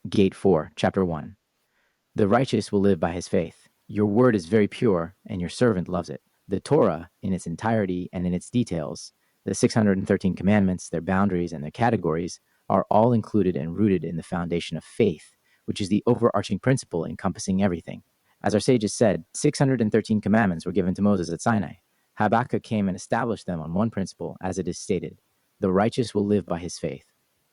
Gate 4, Chapter 1. The righteous will live by his faith. Your word is very pure, and your servant loves it. The Torah, in its entirety and in its details, the 613 commandments, their boundaries, and their categories, are all included and rooted in the foundation of faith, which is the overarching principle encompassing everything. As our sages said, 613 commandments were given to Moses at Sinai. Habakkuk came and established them on one principle, as it is stated: the righteous will live by his faith.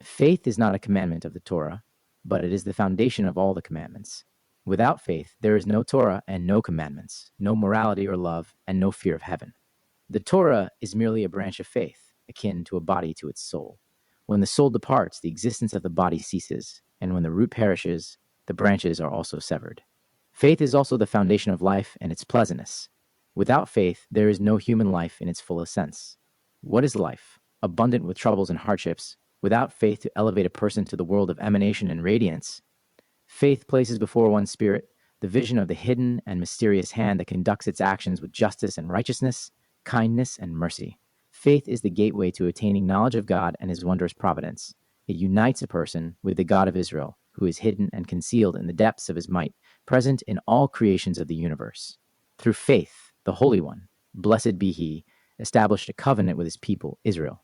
Faith is not a commandment of the Torah, but it is the foundation of all the commandments. Without faith, there is no Torah and no commandments, no morality or love, and no fear of heaven. The Torah is merely a branch of faith, akin to a body to its soul. When the soul departs, the existence of the body ceases, and when the root perishes, the branches are also severed. Faith is also the foundation of life and its pleasantness. Without faith, there is no human life in its fullest sense. What is life? Abundant with troubles and hardships, without faith to elevate a person to the world of emanation and radiance. Faith places before one's spirit the vision of the hidden and mysterious hand that conducts its actions with justice and righteousness, kindness and mercy. Faith is the gateway to attaining knowledge of God and his wondrous providence. It unites a person with the God of Israel, who is hidden and concealed in the depths of his might, present in all creations of the universe. Through faith, the Holy One, blessed be he, established a covenant with his people, Israel.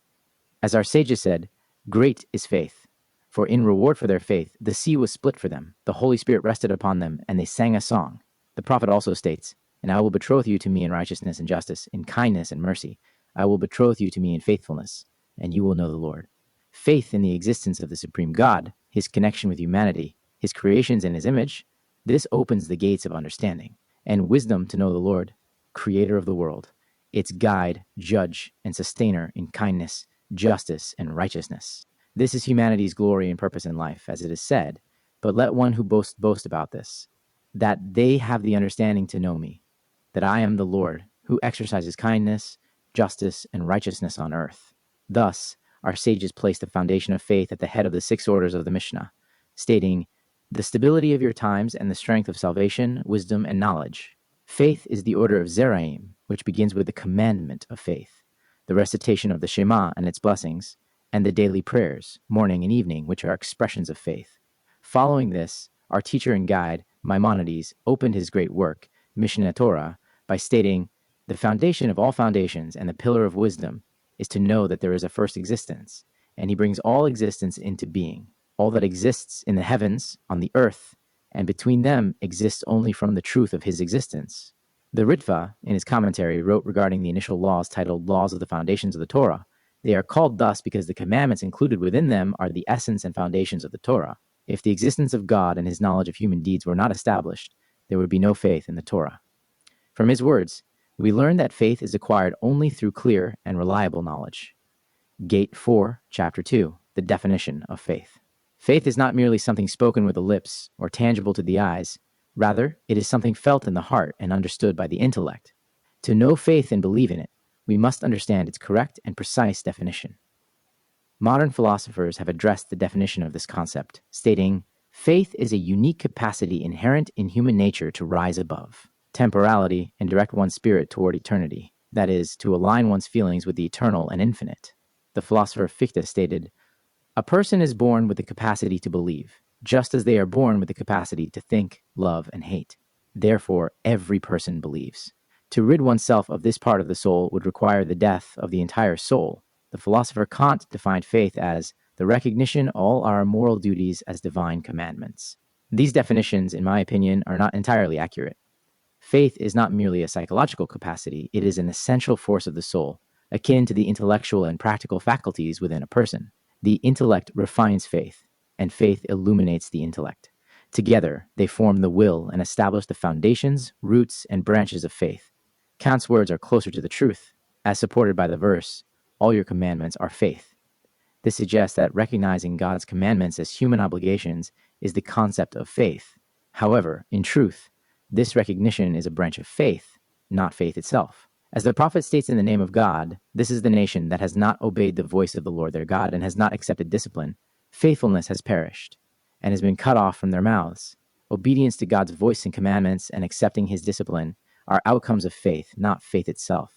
As our sages said, great is faith. For in reward for their faith, the sea was split for them, the Holy Spirit rested upon them, and they sang a song. The prophet also states, and I will betroth you to me in righteousness and justice, in kindness and mercy. I will betroth you to me in faithfulness, and you will know the Lord. Faith in the existence of the supreme God, his connection with humanity, his creations in his image, this opens the gates of understanding, and wisdom to know the Lord, creator of the world, its guide, judge, and sustainer in kindness, justice, and righteousness. This is humanity's glory and purpose in life, as it is said, but let one who boasts boast about this, that they have the understanding to know me, that I am the Lord, who exercises kindness, justice, and righteousness on earth. Thus, our sages place the foundation of faith at the head of the 6 orders of the Mishnah, stating, the stability of your times and the strength of salvation, wisdom, and knowledge. Faith is the order of Zeraim, which begins with the commandment of faith, the recitation of the Shema and its blessings, and the daily prayers, morning and evening, which are expressions of faith. Following this, our teacher and guide, Maimonides, opened his great work, Mishneh Torah, by stating, the foundation of all foundations and the pillar of wisdom is to know that there is a first existence, and he brings all existence into being. All that exists in the heavens, on the earth, and between them exists only from the truth of his existence. The Ritva, in his commentary, wrote regarding the initial laws titled Laws of the Foundations of the Torah. They are called thus because the commandments included within them are the essence and foundations of the Torah. If the existence of God and his knowledge of human deeds were not established, there would be no faith in the Torah. From his words, we learn that faith is acquired only through clear and reliable knowledge. Gate 4, Chapter 2, the definition of faith. Faith is not merely something spoken with the lips or tangible to the eyes. Rather, it is something felt in the heart and understood by the intellect. To know faith and believe in it, we must understand its correct and precise definition. Modern philosophers have addressed the definition of this concept, stating, faith is a unique capacity inherent in human nature to rise above temporality and direct one's spirit toward eternity, that is, to align one's feelings with the eternal and infinite. The philosopher Fichte stated, a person is born with the capacity to believe, just as they are born with the capacity to think, love, and hate. Therefore, every person believes. To rid oneself of this part of the soul would require the death of the entire soul. The philosopher Kant defined faith as the recognition all our moral duties as divine commandments. These definitions, in my opinion, are not entirely accurate. Faith is not merely a psychological capacity, it is an essential force of the soul, akin to the intellectual and practical faculties within a person. The intellect refines faith, and faith illuminates the intellect. Together, they form the will and establish the foundations, roots, and branches of faith. Kant's words are closer to the truth, as supported by the verse, all your commandments are faith. This suggests that recognizing God's commandments as human obligations is the concept of faith. However, in truth, this recognition is a branch of faith, not faith itself. As the prophet states in the name of God, this is the nation that has not obeyed the voice of the Lord their God and has not accepted discipline. Faithfulness has perished and has been cut off from their mouths. Obedience to God's voice and commandments and accepting his discipline are outcomes of faith, not faith itself.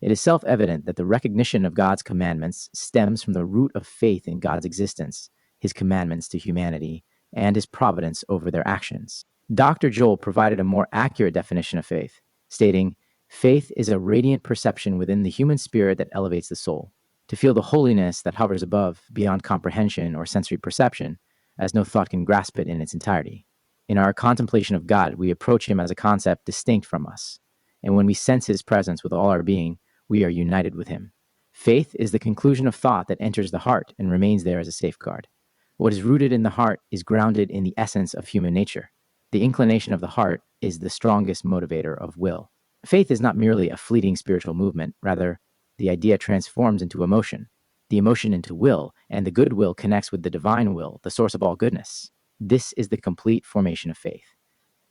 It is self-evident that the recognition of God's commandments stems from the root of faith in God's existence, his commandments to humanity, and his providence over their actions. Dr. Joel provided a more accurate definition of faith, stating, "Faith is a radiant perception within the human spirit that elevates the soul. To feel the holiness that hovers above, beyond comprehension or sensory perception, as no thought can grasp it in its entirety. In our contemplation of God, we approach him as a concept distinct from us. And when we sense his presence with all our being, we are united with him. Faith is the conclusion of thought that enters the heart and remains there as a safeguard. What is rooted in the heart is grounded in the essence of human nature. The inclination of the heart is the strongest motivator of will. Faith is not merely a fleeting spiritual movement. Rather, the idea transforms into emotion, the emotion into will, and the good will connects with the divine will, the source of all goodness. This is the complete formation of faith.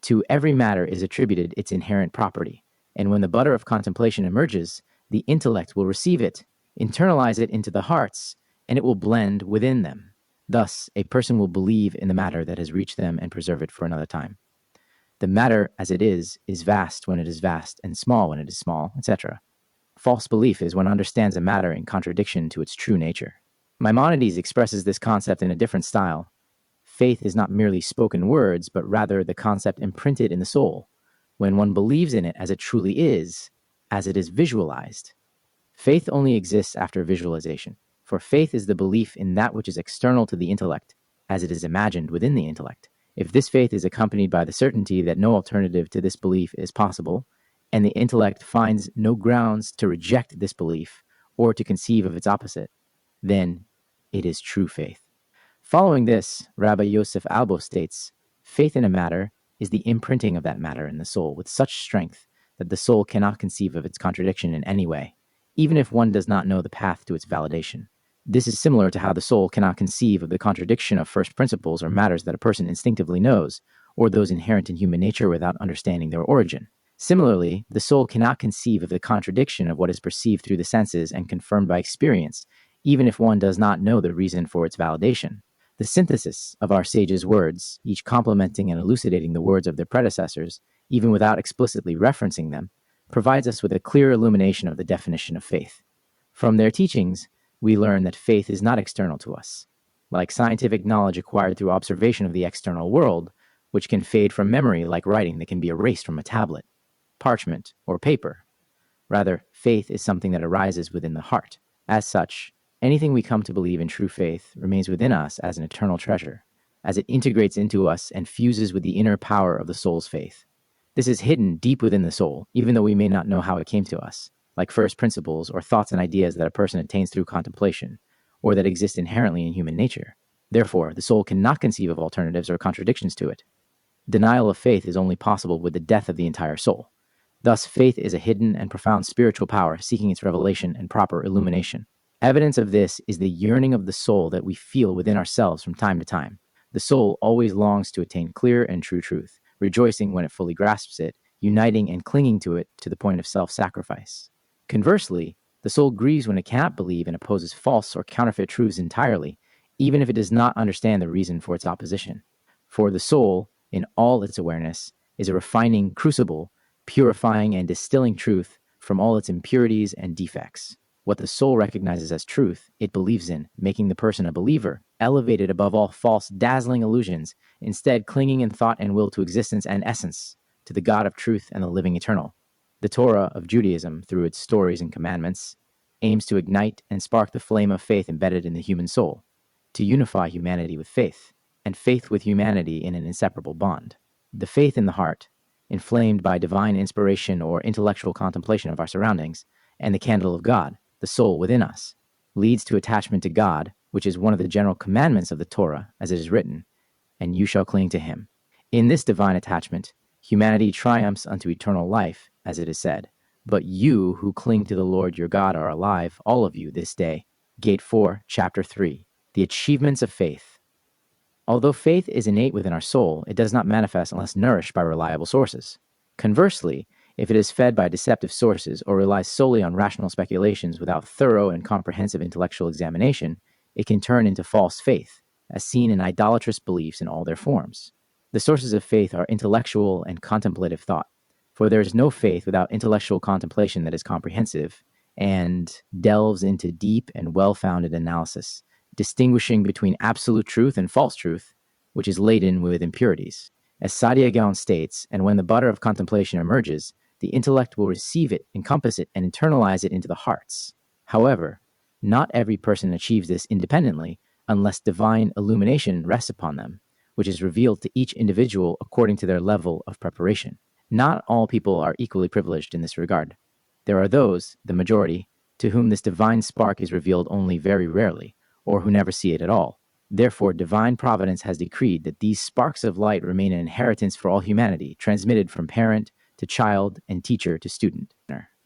To every matter is attributed its inherent property, and when the butter of contemplation emerges, the intellect will receive it, internalize it into the hearts, and it will blend within them. Thus, a person will believe in the matter that has reached them and preserve it for another time. The matter as it is vast when it is vast, and small when it is small, etc. False belief is when understands a matter in contradiction to its true nature. Maimonides expresses this concept in a different style. Faith is not merely spoken words, but rather the concept imprinted in the soul, when one believes in it as it truly is, as it is visualized. Faith only exists after visualization, for faith is the belief in that which is external to the intellect, as it is imagined within the intellect. If this faith is accompanied by the certainty that no alternative to this belief is possible, and the intellect finds no grounds to reject this belief or to conceive of its opposite, then it is true faith. Following this, Rabbi Yosef Albo states, faith in a matter is the imprinting of that matter in the soul with such strength that the soul cannot conceive of its contradiction in any way, even if one does not know the path to its validation. This is similar to how the soul cannot conceive of the contradiction of first principles or matters that a person instinctively knows, or those inherent in human nature without understanding their origin. Similarly, the soul cannot conceive of the contradiction of what is perceived through the senses and confirmed by experience, even if one does not know the reason for its validation. The synthesis of our sages' words, each complementing and elucidating the words of their predecessors, even without explicitly referencing them, provides us with a clear illumination of the definition of faith. From their teachings, we learn that faith is not external to us. Like scientific knowledge acquired through observation of the external world, which can fade from memory like writing that can be erased from a tablet, parchment, or paper. Rather, faith is something that arises within the heart. As such, anything we come to believe in true faith remains within us as an eternal treasure, as it integrates into us and fuses with the inner power of the soul's faith. This is hidden deep within the soul, even though we may not know how it came to us, like first principles or thoughts and ideas that a person attains through contemplation, or that exist inherently in human nature. Therefore, the soul cannot conceive of alternatives or contradictions to it. Denial of faith is only possible with the death of the entire soul. Thus, faith is a hidden and profound spiritual power seeking its revelation and proper illumination. Evidence of this is the yearning of the soul that we feel within ourselves from time to time. The soul always longs to attain clear and true truth, rejoicing when it fully grasps it, uniting and clinging to it to the point of self-sacrifice. Conversely, the soul grieves when it cannot believe and opposes false or counterfeit truths entirely, even if it does not understand the reason for its opposition. For the soul, in all its awareness, is a refining crucible, purifying and distilling truth from all its impurities and defects. What the soul recognizes as truth, it believes in, making the person a believer, elevated above all false, dazzling illusions, instead clinging in thought and will to existence and essence, to the God of truth and the living eternal. The Torah of Judaism, through its stories and commandments, aims to ignite and spark the flame of faith embedded in the human soul, to unify humanity with faith, and faith with humanity in an inseparable bond. The faith in the heart, inflamed by divine inspiration or intellectual contemplation of our surroundings, and the candle of God, the soul within us, leads to attachment to God, which is one of the general commandments of the Torah, as it is written, and you shall cling to him. In this divine attachment, humanity triumphs unto eternal life, as it is said, but you who cling to the Lord your God are alive, all of you, this day. Gate 4, Chapter 3, The Achievements of Faith. Although faith is innate within our soul, it does not manifest unless nourished by reliable sources. Conversely, if it is fed by deceptive sources or relies solely on rational speculations without thorough and comprehensive intellectual examination, it can turn into false faith, as seen in idolatrous beliefs in all their forms. The sources of faith are intellectual and contemplative thought, for there is no faith without intellectual contemplation that is comprehensive and delves into deep and well-founded analysis, distinguishing between absolute truth and false truth, which is laden with impurities. As Saadia Gaon states, and when the butter of contemplation emerges, the intellect will receive it, encompass it, and internalize it into the hearts. However, not every person achieves this independently unless divine illumination rests upon them, which is revealed to each individual according to their level of preparation. Not all people are equally privileged in this regard. There are those, the majority, to whom this divine spark is revealed only very rarely, or who never see it at all. Therefore, divine providence has decreed that these sparks of light remain an inheritance for all humanity, transmitted from parent to child and teacher to student,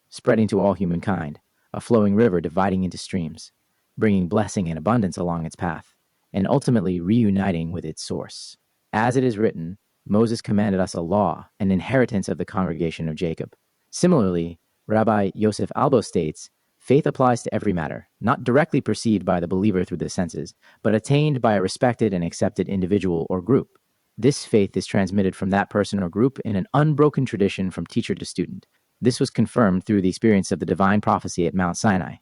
spreading to all humankind, a flowing river dividing into streams, bringing blessing and abundance along its path, and ultimately reuniting with its source. As it is written, Moses commanded us a law, an inheritance of the congregation of Jacob. Similarly, Rabbi Yosef Albo states, faith applies to every matter, not directly perceived by the believer through the senses, but attained by a respected and accepted individual or group. This faith is transmitted from that person or group in an unbroken tradition from teacher to student. This was confirmed through the experience of the divine prophecy at Mount Sinai,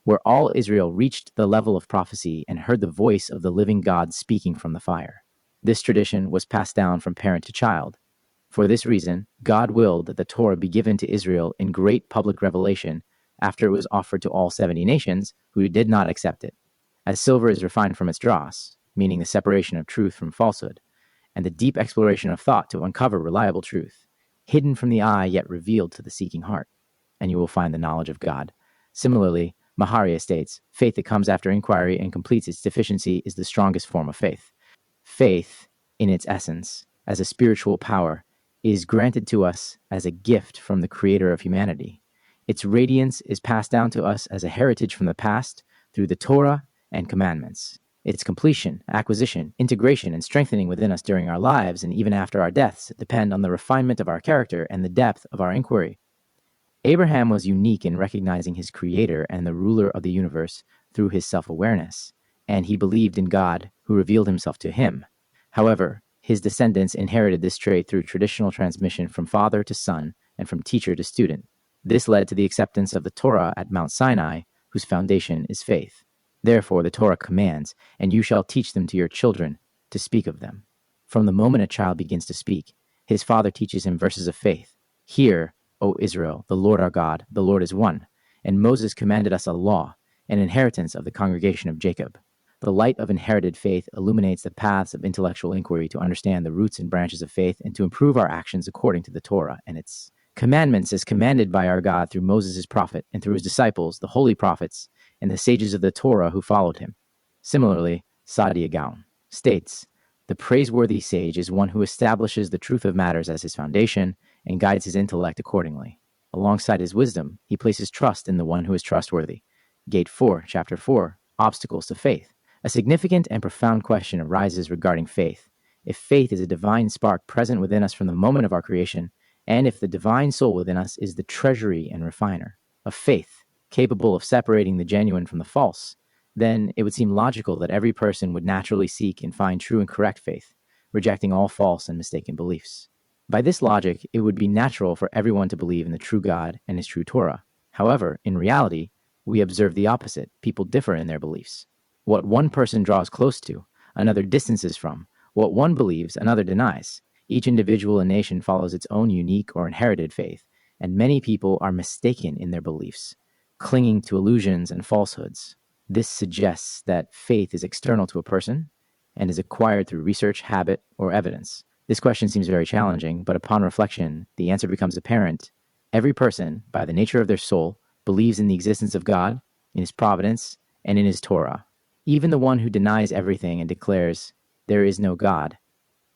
where all Israel reached the level of prophecy and heard the voice of the living God speaking from the fire. This tradition was passed down from parent to child. For this reason, God willed that the Torah be given to Israel in great public revelation after it was offered to all 70 nations who did not accept it. As silver is refined from its dross, meaning the separation of truth from falsehood, and the deep exploration of thought to uncover reliable truth, hidden from the eye yet revealed to the seeking heart, and you will find the knowledge of God. Similarly, Maharia states, faith that comes after inquiry and completes its deficiency is the strongest form of faith. Faith, in its essence, as a spiritual power, is granted to us as a gift from the Creator of humanity. Its radiance is passed down to us as a heritage from the past through the Torah and commandments. Its completion, acquisition, integration, and strengthening within us during our lives and even after our deaths depend on the refinement of our character and the depth of our inquiry. Abraham was unique in recognizing his Creator and the ruler of the universe through his self-awareness, and he believed in God who revealed himself to him. However, his descendants inherited this trait through traditional transmission from father to son and from teacher to student. This led to the acceptance of the Torah at Mount Sinai, whose foundation is faith. Therefore, the Torah commands, and you shall teach them to your children to speak of them. From the moment a child begins to speak, his father teaches him verses of faith. Hear, O Israel, the Lord our God, the Lord is one. And Moses commanded us a law, an inheritance of the congregation of Jacob. The light of inherited faith illuminates the paths of intellectual inquiry to understand the roots and branches of faith and to improve our actions according to the Torah and its commandments as commanded by our God through Moses his prophet and through his disciples, the holy prophets, and the sages of the Torah who followed him. Similarly, Saadia Gaon states, the praiseworthy sage is one who establishes the truth of matters as his foundation and guides his intellect accordingly. Alongside his wisdom, he places trust in the one who is trustworthy. Gate 4, Chapter 4, Obstacles to Faith. A significant and profound question arises regarding faith. If faith is a divine spark present within us from the moment of our creation, and if the divine soul within us is the treasury and refiner of faith, capable of separating the genuine from the false, then it would seem logical that every person would naturally seek and find true and correct faith, rejecting all false and mistaken beliefs. By this logic, it would be natural for everyone to believe in the true God and his true Torah. However, in reality, we observe the opposite. People differ in their beliefs. What one person draws close to, another distances from. What one believes, another denies. Each individual and nation follows its own unique or inherited faith, and many people are mistaken in their beliefs, clinging to illusions and falsehoods. This suggests that faith is external to a person and is acquired through research, habit, or evidence. This question seems very challenging, but upon reflection, the answer becomes apparent. Every person, by the nature of their soul, believes in the existence of God, in his providence, and in his Torah. Even the one who denies everything and declares, there is no God,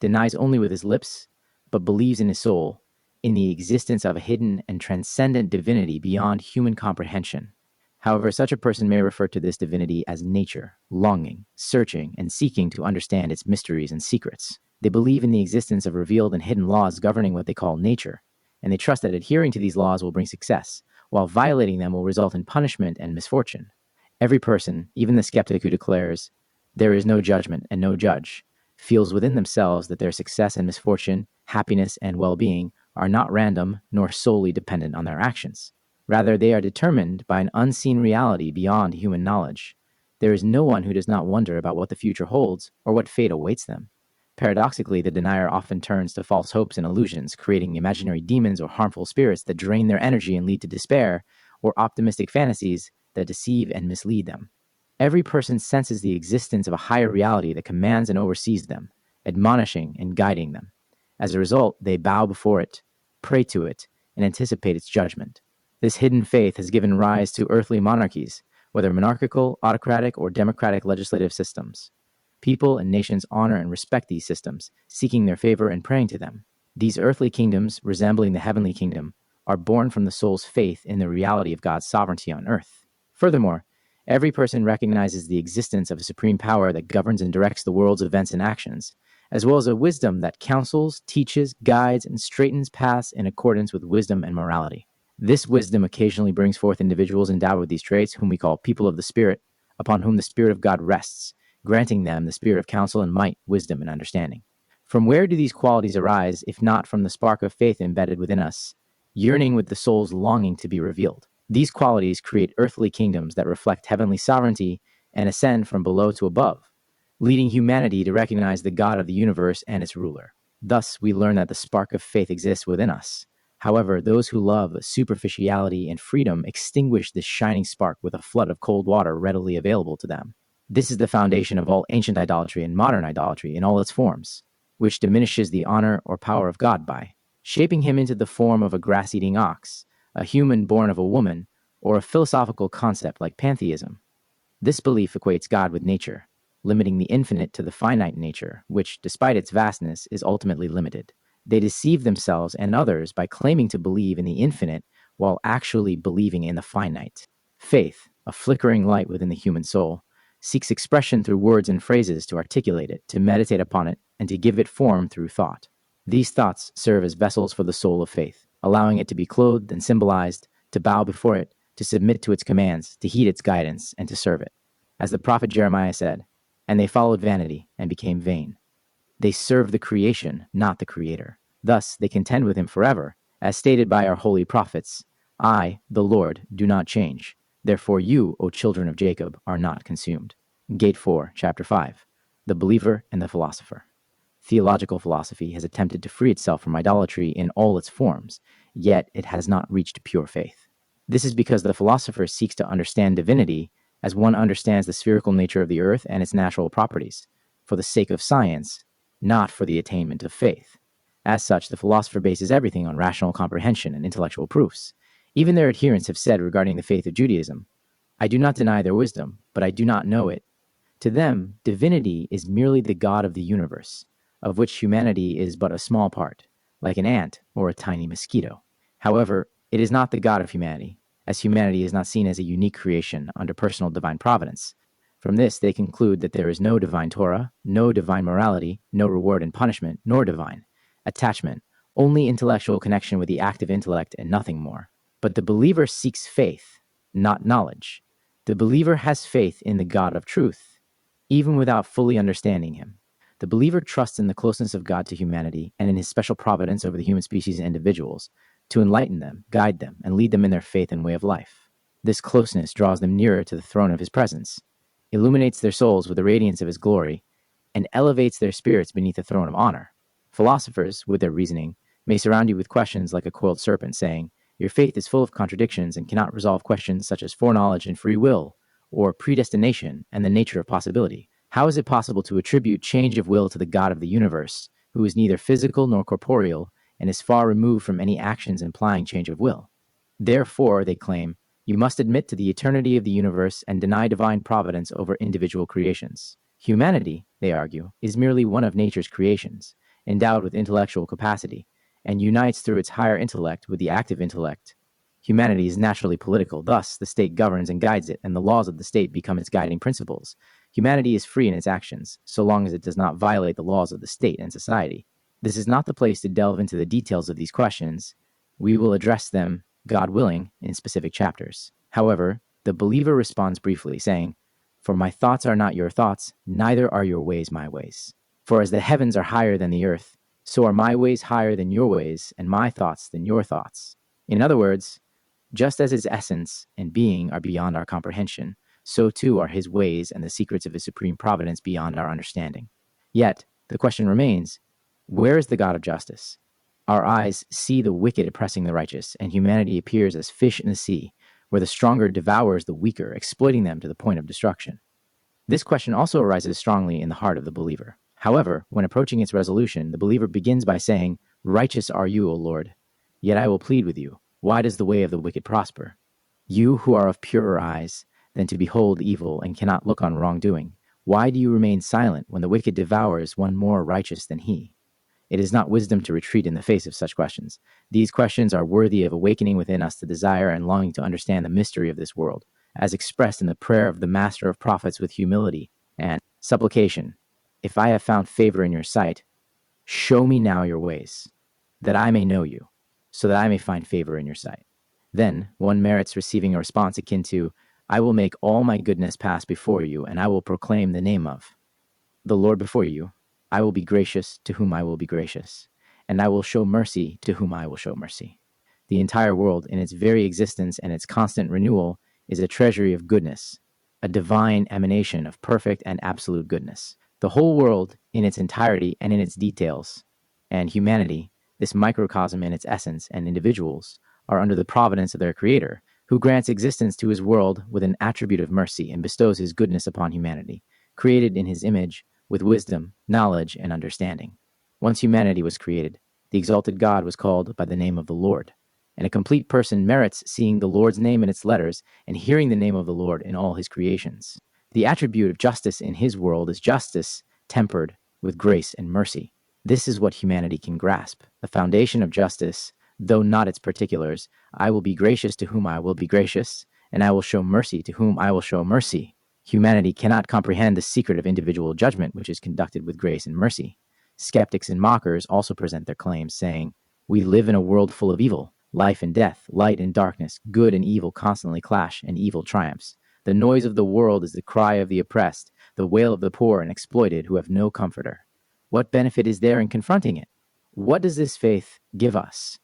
denies only with his lips, but believes in his soul, in the existence of a hidden and transcendent divinity beyond human comprehension. However, such a person may refer to this divinity as nature, longing, searching, and seeking to understand its mysteries and secrets. They believe in the existence of revealed and hidden laws governing what they call nature, and they trust that adhering to these laws will bring success, while violating them will result in punishment and misfortune. Every person, even the skeptic who declares, there is no judgment and no judge, feels within themselves that their success and misfortune, happiness and well-being are not random nor solely dependent on their actions. Rather, they are determined by an unseen reality beyond human knowledge. There is no one who does not wonder about what the future holds or what fate awaits them. Paradoxically, the denier often turns to false hopes and illusions, creating imaginary demons or harmful spirits that drain their energy and lead to despair, or optimistic fantasies that deceive and mislead them. Every person senses the existence of a higher reality that commands and oversees them, admonishing and guiding them. As a result, they bow before it, pray to it, and anticipate its judgment. This hidden faith has given rise to earthly monarchies, whether monarchical, autocratic, or democratic legislative systems. People and nations honor and respect these systems, seeking their favor and praying to them. These earthly kingdoms, resembling the heavenly kingdom, are born from the soul's faith in the reality of God's sovereignty on earth. Furthermore, every person recognizes the existence of a supreme power that governs and directs the world's events and actions, as well as a wisdom that counsels, teaches, guides, and straightens paths in accordance with wisdom and morality. This wisdom occasionally brings forth individuals endowed with these traits, whom we call people of the Spirit, upon whom the Spirit of God rests, granting them the spirit of counsel and might, wisdom, and understanding. From where do these qualities arise, if not from the spark of faith embedded within us, yearning with the soul's longing to be revealed? These qualities create earthly kingdoms that reflect heavenly sovereignty and ascend from below to above, leading humanity to recognize the God of the universe and its ruler. Thus, we learn that the spark of faith exists within us. However, those who love superficiality and freedom extinguish this shining spark with a flood of cold water readily available to them. This is the foundation of all ancient idolatry and modern idolatry in all its forms, which diminishes the honor or power of God by shaping him into the form of a grass-eating ox, a human born of a woman, or a philosophical concept like pantheism. This belief equates God with nature, limiting the infinite to the finite nature, which, despite its vastness, is ultimately limited. They deceive themselves and others by claiming to believe in the infinite while actually believing in the finite. Faith, a flickering light within the human soul, seeks expression through words and phrases to articulate it, to meditate upon it, and to give it form through thought. These thoughts serve as vessels for the soul of faith, allowing it to be clothed and symbolized, to bow before it, to submit to its commands, to heed its guidance, and to serve it. As the prophet Jeremiah said, "And they followed vanity and became vain." They serve the creation, not the Creator. Thus, they contend with him forever, as stated by our holy prophets, "I, the Lord, do not change. Therefore you, O children of Jacob, are not consumed." Gate 4, Chapter 5. The Believer and the Philosopher. Theological philosophy has attempted to free itself from idolatry in all its forms, yet it has not reached pure faith. This is because the philosopher seeks to understand divinity as one understands the spherical nature of the earth and its natural properties, for the sake of science, not for the attainment of faith. As such, the philosopher bases everything on rational comprehension and intellectual proofs. Even their adherents have said regarding the faith of Judaism, "I do not deny their wisdom, but I do not know it." To them, divinity is merely the God of the universe, of which humanity is but a small part, like an ant or a tiny mosquito. However, it is not the God of humanity, as humanity is not seen as a unique creation under personal divine providence. From this, they conclude that there is no divine Torah, no divine morality, no reward and punishment, nor divine attachment, only intellectual connection with the active intellect and nothing more. But the believer seeks faith, not knowledge. The believer has faith in the God of truth, even without fully understanding him. The believer trusts in the closeness of God to humanity and in his special providence over the human species and individuals to enlighten them, guide them, and lead them in their faith and way of life. This closeness draws them nearer to the throne of his presence, illuminates their souls with the radiance of his glory, and elevates their spirits beneath the throne of honor. Philosophers, with their reasoning, may surround you with questions like a coiled serpent, saying, "Your faith is full of contradictions and cannot resolve questions such as foreknowledge and free will, or predestination and the nature of possibility. How is it possible to attribute change of will to the God of the universe, who is neither physical nor corporeal and is far removed from any actions implying change of will?" Therefore, they claim, you must admit to the eternity of the universe and deny divine providence over individual creations. Humanity, they argue, is merely one of nature's creations, endowed with intellectual capacity, and unites through its higher intellect with the active intellect. Humanity is naturally political, thus the state governs and guides it, and the laws of the state become its guiding principles. Humanity is free in its actions, so long as it does not violate the laws of the state and society. This is not the place to delve into the details of these questions. We will address them, God willing, in specific chapters. However, the believer responds briefly, saying, "For my thoughts are not your thoughts, neither are your ways my ways. For as the heavens are higher than the earth, so are my ways higher than your ways, and my thoughts than your thoughts." In other words, just as his essence and being are beyond our comprehension, so too are his ways and the secrets of his supreme providence beyond our understanding. Yet, The question remains, where is the God of justice? Our eyes see the wicked oppressing the righteous, and humanity appears as fish in the sea, where the stronger devours the weaker, exploiting them to the point of destruction. This question also arises strongly in the heart of the believer. However, when approaching its resolution, the believer begins by saying, "Righteous are you, O Lord. Yet I will plead with you. Why does the way of the wicked prosper? You who are of purer eyes than to behold evil and cannot look on wrongdoing, why do you remain silent when the wicked devours one more righteous than he?" It is not wisdom to retreat in the face of such questions. These questions are worthy of awakening within us the desire and longing to understand the mystery of this world, as expressed in the prayer of the Master of Prophets with humility and supplication. If I have found favor in your sight, show me now your ways, that I may know you, so that I may find favor in your sight. Then one merits receiving a response akin to, I will make all my goodness pass before you, and I will proclaim the name of the Lord before you. I will be gracious to whom I will be gracious, and I will show mercy to whom I will show mercy. The entire world, in its very existence and its constant renewal, is a treasury of goodness, a divine emanation of perfect and absolute goodness. The whole world, in its entirety and in its details, and humanity, this microcosm in its essence, and individuals, are under the providence of their Creator, who grants existence to his world with an attribute of mercy and bestows his goodness upon humanity, created in his image, with wisdom, knowledge, and understanding. Once humanity was created, the exalted God was called by the name of the Lord, and a complete person merits seeing the Lord's name in its letters and hearing the name of the Lord in all his creations. The attribute of justice in his world is justice tempered with grace and mercy. This is what humanity can grasp. The foundation of justice, though not its particulars, I will be gracious to whom I will be gracious, and I will show mercy to whom I will show mercy. Humanity cannot comprehend the secret of individual judgment, which is conducted with grace and mercy. Skeptics and mockers also present their claims, saying, we live in a world full of evil, life and death, light and darkness, good and evil constantly clash, and evil triumphs. The noise of the world is the cry of the oppressed, the wail of the poor and exploited who have no comforter. What benefit is there in confronting it? What does this faith give us?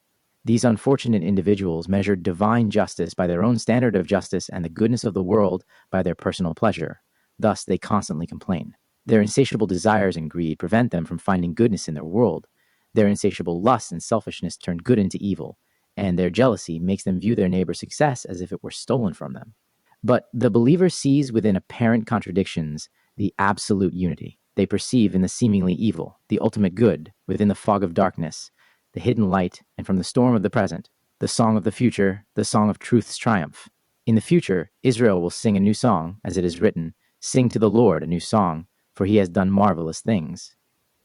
These unfortunate individuals measured divine justice by their own standard of justice and the goodness of the world by their personal pleasure. Thus, they constantly complain. Their insatiable desires and greed prevent them from finding goodness in their world. Their insatiable lust and selfishness turn good into evil, and their jealousy makes them view their neighbor's success as if it were stolen from them. But the believer sees within apparent contradictions the absolute unity. They perceive in the seemingly evil the ultimate good, within the fog of darkness the hidden light, and from the storm of the present, the song of the future, the song of truth's triumph. In the future, Israel will sing a new song, as it is written, sing to the Lord a new song, for he has done marvelous things.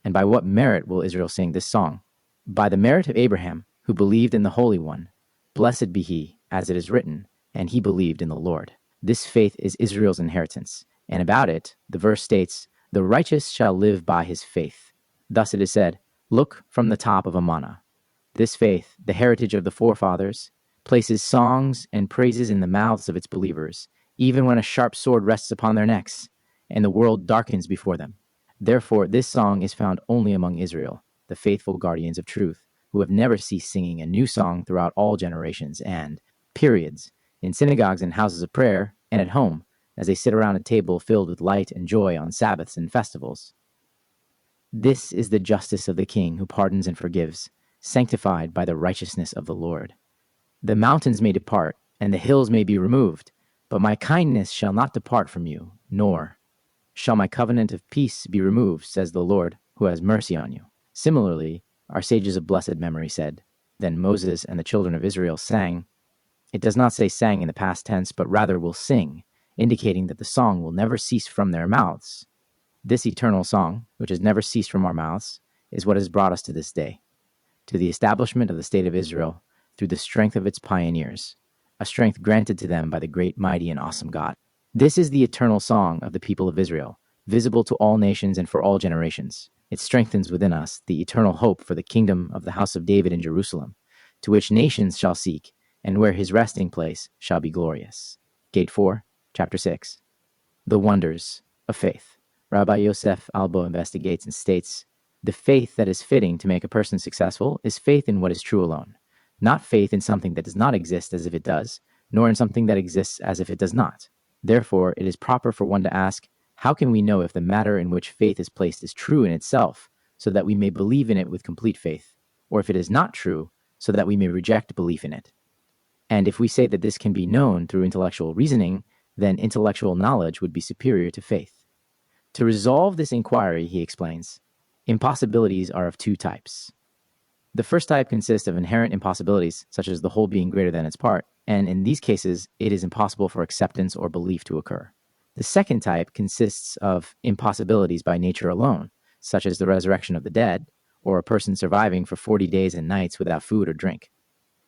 And by what merit will Israel sing this song? By the merit of Abraham, who believed in the Holy One. Blessed be he, as it is written, and he believed in the Lord. This faith is Israel's inheritance, and about it, the verse states, the righteous shall live by his faith. Thus it is said, look from the top of Amanah. This faith, the heritage of the forefathers, places songs and praises in the mouths of its believers, even when a sharp sword rests upon their necks, and the world darkens before them. Therefore, this song is found only among Israel, the faithful guardians of truth, who have never ceased singing a new song throughout all generations and periods, in synagogues and houses of prayer, and at home, as they sit around a table filled with light and joy on Sabbaths and festivals. This is the justice of the King who pardons and forgives, sanctified by the righteousness of the Lord. The mountains may depart, and the hills may be removed, but my kindness shall not depart from you, nor shall my covenant of peace be removed, says the Lord, who has mercy on you. Similarly, our sages of blessed memory said, then Moses and the children of Israel sang. It does not say sang in the past tense, but rather will sing, indicating that the song will never cease from their mouths. This eternal song, which has never ceased from our mouths, is what has brought us to this day, to the establishment of the state of Israel through the strength of its pioneers, a strength granted to them by the great, mighty, and awesome God. This is the eternal song of the people of Israel, visible to all nations and for all generations. It strengthens within us the eternal hope for the kingdom of the house of David in Jerusalem, to which nations shall seek, and where his resting place shall be glorious. Gate 4, Chapter 6. The Wonders of Faith. Rabbi Yosef Albo investigates and states, the faith that is fitting to make a person successful is faith in what is true alone, not faith in something that does not exist as if it does, nor in something that exists as if it does not. Therefore, it is proper for one to ask, How can we know if the matter in which faith is placed is true in itself, so that we may believe in it with complete faith, or if it is not true, so that we may reject belief in it? And if we say that this can be known through intellectual reasoning, then intellectual knowledge would be superior to faith. To resolve this inquiry, he explains, impossibilities are of two types. The first type consists of inherent impossibilities, such as the whole being greater than its part, and in these cases, it is impossible for acceptance or belief to occur. The second type consists of impossibilities by nature alone, such as the resurrection of the dead, or a person surviving for 40 days and nights without food or drink.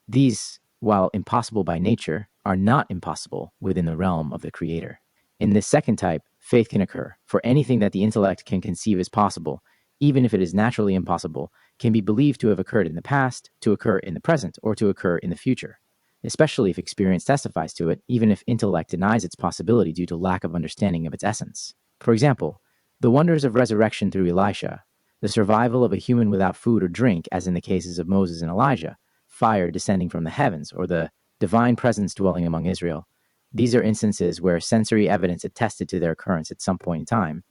These, while impossible by nature, are not impossible within the realm of the Creator. In this second type, faith can occur, for anything that the intellect can conceive as possible, even if it is naturally impossible, can be believed to have occurred in the past, to occur in the present, or to occur in the future, especially if experience testifies to it, even if intellect denies its possibility due to lack of understanding of its essence. For example, the wonders of resurrection through Elisha, the survival of a human without food or drink, as in the cases of Moses and Elijah, fire descending from the heavens, or the divine presence dwelling among Israel. These are instances where sensory evidence attested to their occurrence at some point in time,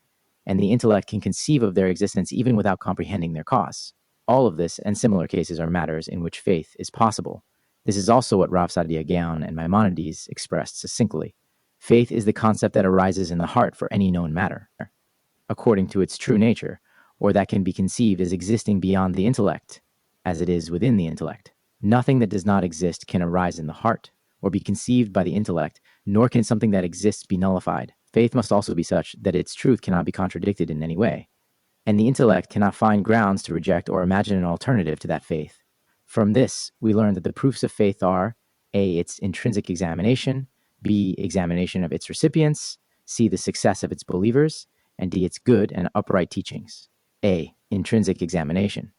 and the intellect can conceive of their existence even without comprehending their cause. All of this and similar cases are matters in which faith is possible. This is also what Rav Saadia Gaon and Maimonides expressed succinctly. Faith is the concept that arises in the heart for any known matter, according to its true nature, or that can be conceived as existing beyond the intellect, as it is within the intellect. Nothing that does not exist can arise in the heart, or be conceived by the intellect, nor can something that exists be nullified. Faith must also be such that its truth cannot be contradicted in any way, and the intellect cannot find grounds to reject or imagine an alternative to that faith. From this, we learn that the proofs of faith are A. Its intrinsic examination, B. Examination of its recipients, C. The success of its believers, and D. Its good and upright teachings. A. Intrinsic examination.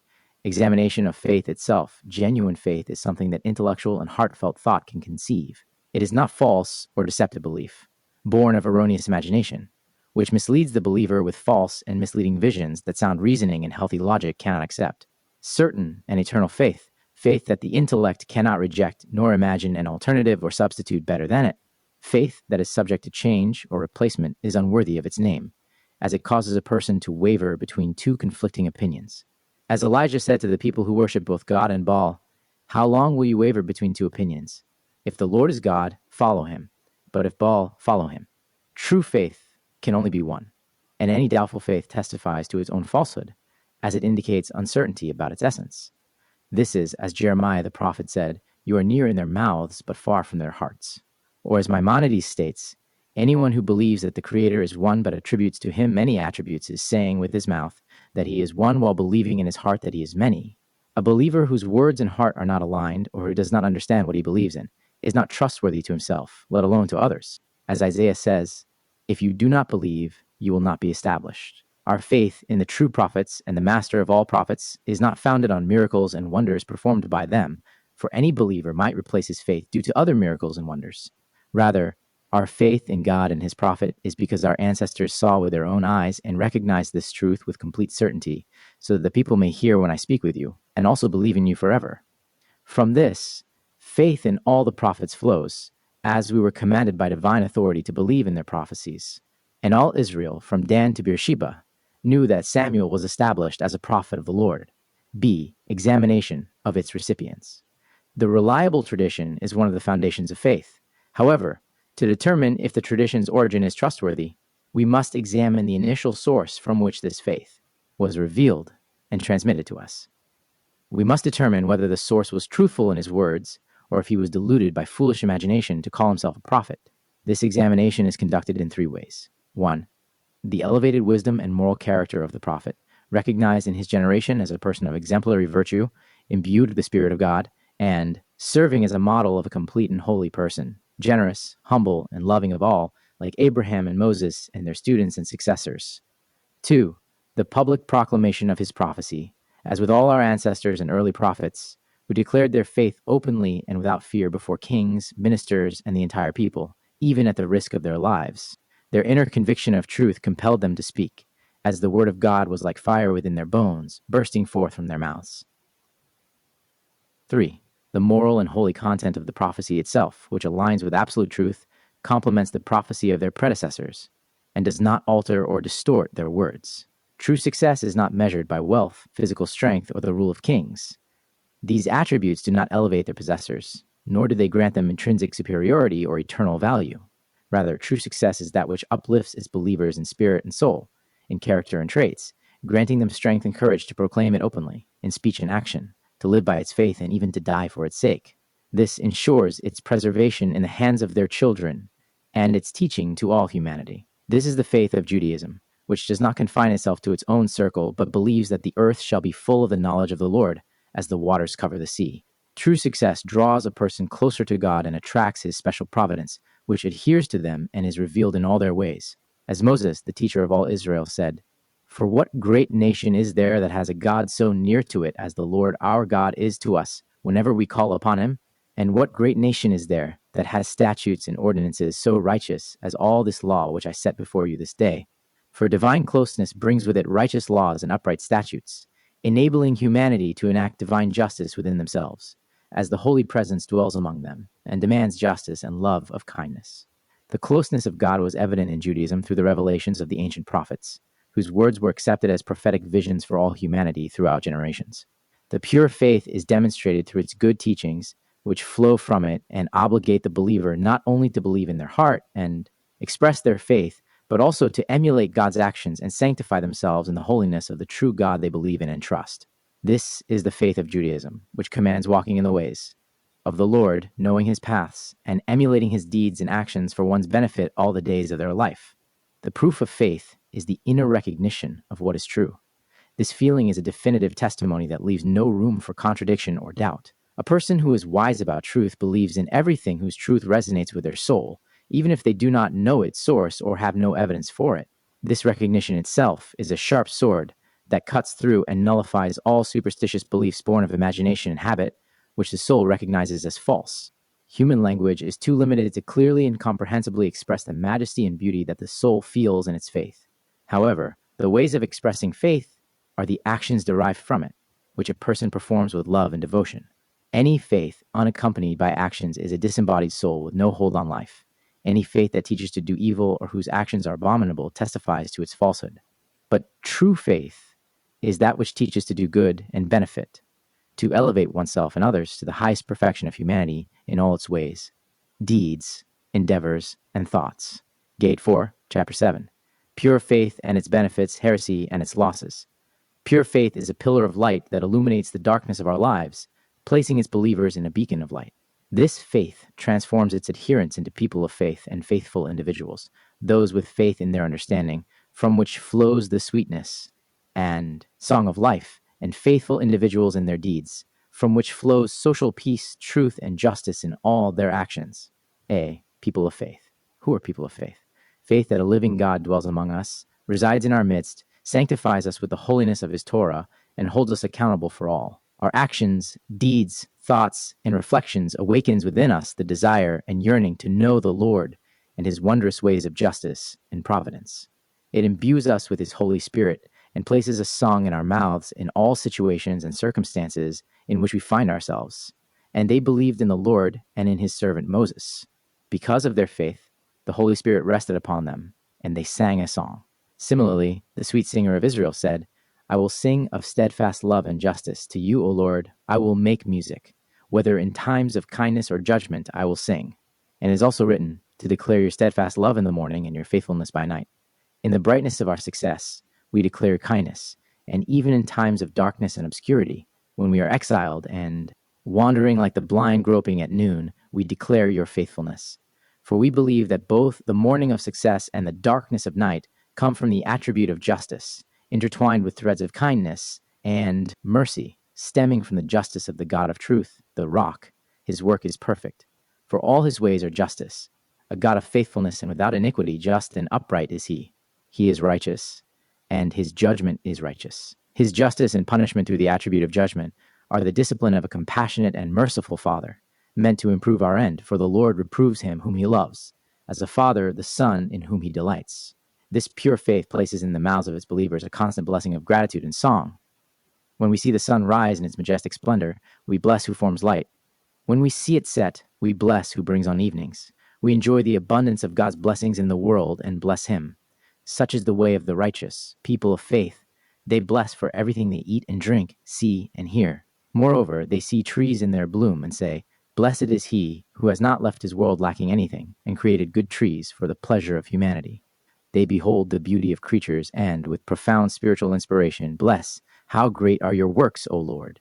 Examination of faith itself. Genuine faith is something that intellectual and heartfelt thought can conceive. It is not false or deceptive belief, born of erroneous imagination, which misleads the believer with false and misleading visions that sound reasoning and healthy logic cannot accept. Certain and eternal faith, faith that the intellect cannot reject nor imagine an alternative or substitute better than it. Faith that is subject to change or replacement is unworthy of its name, as it causes a person to waver between two conflicting opinions. As Elijah said to the people who worship both God and Baal, "How long will you waver between two opinions? If the Lord is God, follow him, but if Baal, follow him." True faith can only be one, and any doubtful faith testifies to its own falsehood, as it indicates uncertainty about its essence. This is, as Jeremiah the prophet said, "You are near in their mouths, but far from their hearts." Or as Maimonides states, "Anyone who believes that the Creator is one but attributes to him many attributes is saying with his mouth that he is one while believing in his heart that he is many." A believer whose words and heart are not aligned, or who does not understand what he believes in, is not trustworthy to himself, let alone to others. As Isaiah says, "If you do not believe, you will not be established." Our faith in the true prophets and the master of all prophets is not founded on miracles and wonders performed by them, for any believer might replace his faith due to other miracles and wonders. Rather, our faith in God and his prophet is because our ancestors saw with their own eyes and recognized this truth with complete certainty, so that the people may hear when I speak with you, and also believe in you forever. From this, faith in all the prophets flows, as we were commanded by divine authority to believe in their prophecies. And all Israel, from Dan to Beersheba, knew that Samuel was established as a prophet of the Lord. B. Examination of its recipients. The reliable tradition is one of the foundations of faith. However, to determine if the tradition's origin is trustworthy, we must examine the initial source from which this faith was revealed and transmitted to us. We must determine whether the source was truthful in his words, or if he was deluded by foolish imagination to call himself a prophet. This examination is conducted in three ways. 1. The elevated wisdom and moral character of the prophet, recognized in his generation as a person of exemplary virtue, imbued with the Spirit of God, and serving as a model of a complete and holy person, generous, humble, and loving of all, like Abraham and Moses and their students and successors. 2. The public proclamation of his prophecy, as with all our ancestors and early prophets, who declared their faith openly and without fear before kings, ministers, and the entire people, even at the risk of their lives. Their inner conviction of truth compelled them to speak, as the word of God was like fire within their bones, bursting forth from their mouths. 3. The moral and holy content of the prophecy itself, which aligns with absolute truth, complements the prophecy of their predecessors. and does not alter or distort their words. True success is not measured by wealth, physical strength, or the rule of kings. These attributes do not elevate their possessors, nor do they grant them intrinsic superiority or eternal value. Rather, true success is that which uplifts its believers in spirit and soul, in character and traits, granting them strength and courage to proclaim it openly, in speech and action, to live by its faith and even to die for its sake. This ensures its preservation in the hands of their children and its teaching to all humanity. This is the faith of Judaism, which does not confine itself to its own circle, but believes that the earth shall be full of the knowledge of the Lord, as the waters cover the sea. True success draws a person closer to God and attracts his special providence, which adheres to them and is revealed in all their ways. As Moses, the teacher of all Israel, said, "For what great nation is there that has a God so near to it as the Lord our God is to us, whenever we call upon him? And what great nation is there that has statutes and ordinances so righteous as all this law which I set before you this day?" For divine closeness brings with it righteous laws and upright statutes, enabling humanity to enact divine justice within themselves, as the holy presence dwells among them and demands justice and love of kindness. The closeness of God was evident in Judaism through the revelations of the ancient prophets, whose words were accepted as prophetic visions for all humanity throughout generations. The pure faith is demonstrated through its good teachings, which flow from it and obligate the believer not only to believe in their heart and express their faith, but also to emulate God's actions and sanctify themselves in the holiness of the true God they believe in and trust. This is the faith of Judaism, which commands walking in the ways of the Lord, knowing his paths, and emulating his deeds and actions for one's benefit all the days of their life. The proof of faith is the inner recognition of what is true. This feeling is a definitive testimony that leaves no room for contradiction or doubt. A person who is wise about truth believes in everything whose truth resonates with their soul, even if they do not know its source or have no evidence for it. This recognition itself is a sharp sword that cuts through and nullifies all superstitious beliefs born of imagination and habit, which the soul recognizes as false. Human language is too limited to clearly and comprehensibly express the majesty and beauty that the soul feels in its faith. However, the ways of expressing faith are the actions derived from it, which a person performs with love and devotion. Any faith unaccompanied by actions is a disembodied soul with no hold on life. Any faith that teaches to do evil or whose actions are abominable testifies to its falsehood. But true faith is that which teaches to do good and benefit, to elevate oneself and others to the highest perfection of humanity in all its ways, deeds, endeavors, and thoughts. Gate 4, Chapter 7. Pure faith and its benefits, heresy and its losses. Pure faith is a pillar of light that illuminates the darkness of our lives, placing its believers in a beacon of light. This faith transforms its adherents into people of faith and faithful individuals, those with faith in their understanding, from which flows the sweetness and song of life, and faithful individuals in their deeds, from which flows social peace, truth, and justice in all their actions. A. People of faith. Who are people of faith? Faith that a living God dwells among us, resides in our midst, sanctifies us with the holiness of his Torah, and holds us accountable for all. Our actions, deeds, thoughts, and reflections awakens within us the desire and yearning to know the Lord and his wondrous ways of justice and providence. It imbues us with his Holy Spirit and places a song in our mouths in all situations and circumstances in which we find ourselves. And they believed in the Lord and in his servant Moses. Because of their faith, the Holy Spirit rested upon them, and they sang a song. Similarly, the sweet singer of Israel said, "I will sing of steadfast love and justice. To you, O Lord, I will make music. Whether in times of kindness or judgment, I will sing." And it is also written, "To declare your steadfast love in the morning and your faithfulness by night." In the brightness of our success, we declare kindness, and even in times of darkness and obscurity, when we are exiled and wandering like the blind groping at noon, we declare your faithfulness. For we believe that both the morning of success and the darkness of night come from the attribute of justice, intertwined with threads of kindness and mercy, stemming from the justice of the God of truth, the rock. His work is perfect, for all his ways are justice. A God of faithfulness and without iniquity, just and upright is he. He is righteous, and his judgment is righteous. His justice and punishment through the attribute of judgment are the discipline of a compassionate and merciful Father, meant to improve our end, for the Lord reproves him whom he loves, as a father the son in whom he delights. This pure faith places in the mouths of its believers a constant blessing of gratitude and song. When we see the sun rise in its majestic splendor, we bless who forms light. When we see it set, we bless who brings on evenings. We enjoy the abundance of God's blessings in the world and bless him. Such is the way of the righteous, people of faith. They bless for everything they eat and drink, see and hear. Moreover, they see trees in their bloom and say, Blessed is he who has not left his world lacking anything, and created good trees for the pleasure of humanity. They behold the beauty of creatures and, with profound spiritual inspiration, bless, How great are your works, O Lord,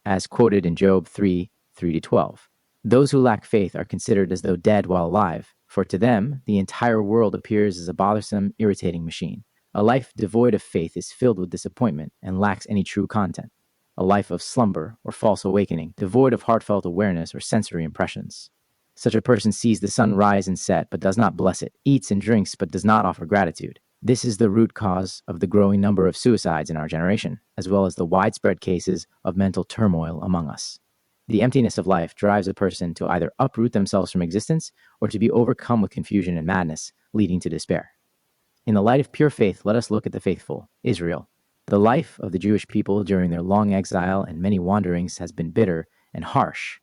as quoted in Job 3:3-12. Those who lack faith are considered as though dead while alive, for to them the entire world appears as a bothersome, irritating machine. A life devoid of faith is filled with disappointment and lacks any true content. A life of slumber or false awakening, devoid of heartfelt awareness or sensory impressions. Such a person sees the sun rise and set but does not bless it, eats and drinks but does not offer gratitude. This is the root cause of the growing number of suicides in our generation, as well as the widespread cases of mental turmoil among us. The emptiness of life drives a person to either uproot themselves from existence or to be overcome with confusion and madness, leading to despair. In the light of pure faith, let us look at the faithful, Israel. The life of the Jewish people during their long exile and many wanderings has been bitter and harsh.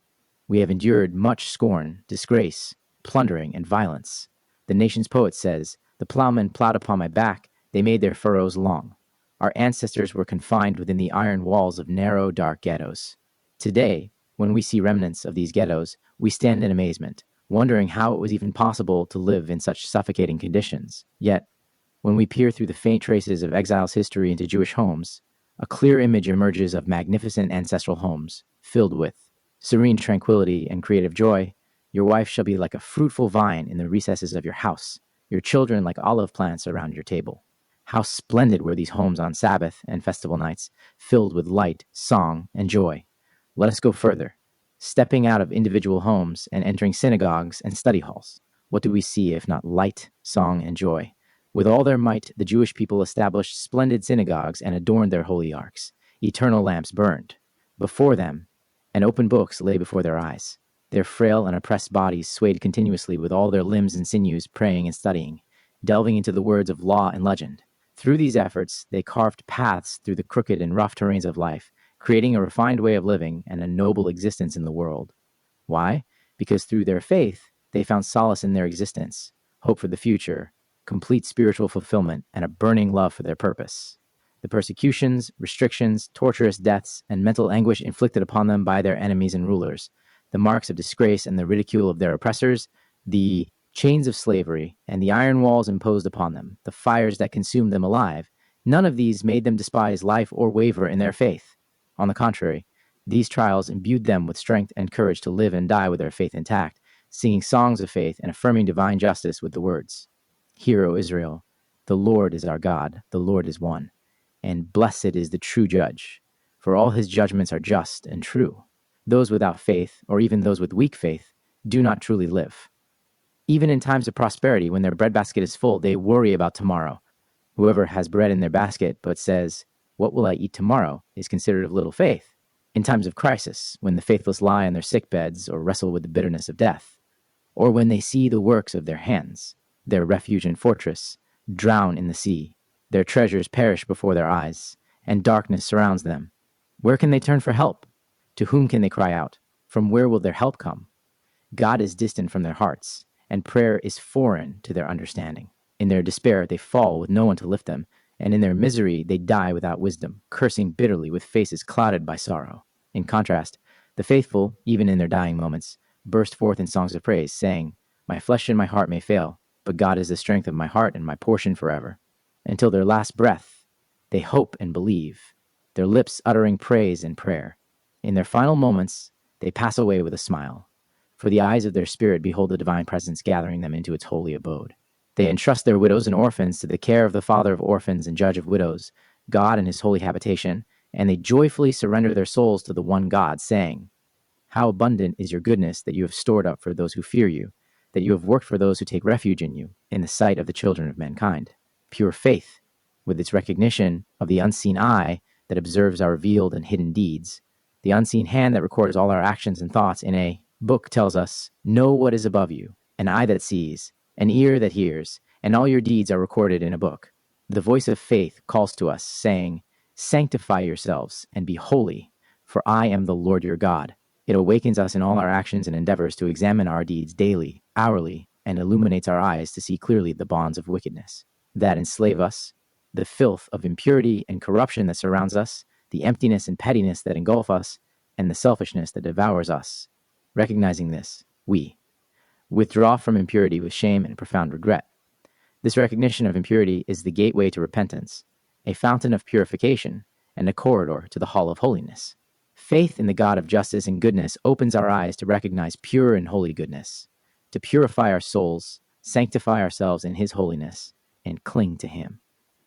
We have endured much scorn, disgrace, plundering, and violence. The nation's poet says, The plowmen plowed upon my back, they made their furrows long. Our ancestors were confined within the iron walls of narrow, dark ghettos. Today, when we see remnants of these ghettos, we stand in amazement, wondering how it was even possible to live in such suffocating conditions. Yet, when we peer through the faint traces of exile's history into Jewish homes, a clear image emerges of magnificent ancestral homes, filled with serene tranquility and creative joy. Your wife shall be like a fruitful vine in the recesses of your house, your children like olive plants around your table. How splendid were these homes on Sabbath and festival nights, filled with light, song, and joy. Let us go further. Stepping out of individual homes and entering synagogues and study halls, what do we see if not light, song, and joy? With all their might, the Jewish people established splendid synagogues and adorned their holy arks. Eternal lamps burned before them, and open books lay before their eyes. Their frail and oppressed bodies swayed continuously with all their limbs and sinews, praying and studying, delving into the words of law and legend. Through these efforts, they carved paths through the crooked and rough terrains of life, creating a refined way of living and a noble existence in the world. Why? Because through their faith, they found solace in their existence, hope for the future, complete spiritual fulfillment, and a burning love for their purpose. The persecutions, restrictions, torturous deaths, and mental anguish inflicted upon them by their enemies and rulers, the marks of disgrace and the ridicule of their oppressors, the chains of slavery, and the iron walls imposed upon them, the fires that consumed them alive, none of these made them despise life or waver in their faith. On the contrary, these trials imbued them with strength and courage to live and die with their faith intact, singing songs of faith and affirming divine justice with the words, Hear, O Israel, the Lord is our God, the Lord is one, and blessed is the true judge, for all his judgments are just and true. Those without faith, or even those with weak faith, do not truly live. Even in times of prosperity, when their breadbasket is full, they worry about tomorrow. Whoever has bread in their basket but says, What will I eat tomorrow? Is considered of little faith. In times of crisis, when the faithless lie on their sick beds or wrestle with the bitterness of death, or when they see the works of their hands, their refuge and fortress, drown in the sea, their treasures perish before their eyes, and darkness surrounds them. Where can they turn for help? To whom can they cry out? From where will their help come? God is distant from their hearts, and prayer is foreign to their understanding. In their despair, they fall with no one to lift them, and in their misery, they die without wisdom, cursing bitterly with faces clouded by sorrow. In contrast, the faithful, even in their dying moments, burst forth in songs of praise, saying, My flesh and my heart may fail, but God is the strength of my heart and my portion forever. Until their last breath, they hope and believe, their lips uttering praise and prayer. In their final moments, they pass away with a smile, for the eyes of their spirit behold the divine presence gathering them into its holy abode. They entrust their widows and orphans to the care of the Father of orphans and Judge of widows, God in his holy habitation, and they joyfully surrender their souls to the one God, saying, How abundant is your goodness that you have stored up for those who fear you, that you have worked for those who take refuge in you, in the sight of the children of mankind. Pure faith, with its recognition of the unseen eye that observes our revealed and hidden deeds, the unseen hand that records all our actions and thoughts in a book, tells us, Know what is above you, an eye that sees, an ear that hears, and all your deeds are recorded in a book. The voice of faith calls to us, saying, Sanctify yourselves and be holy, for I am the Lord your God. It awakens us in all our actions and endeavors to examine our deeds daily, hourly, and illuminates our eyes to see clearly the bonds of wickedness. that enslave us, the filth of impurity and corruption that surrounds us, the emptiness and pettiness that engulf us, and the selfishness that devours us. Recognizing this, we withdraw from impurity with shame and profound regret. This recognition of impurity is the gateway to repentance, a fountain of purification, and a corridor to the hall of holiness. Faith in the God of justice and goodness opens our eyes to recognize pure and holy goodness, to purify our souls, sanctify ourselves in His holiness, and cling to Him.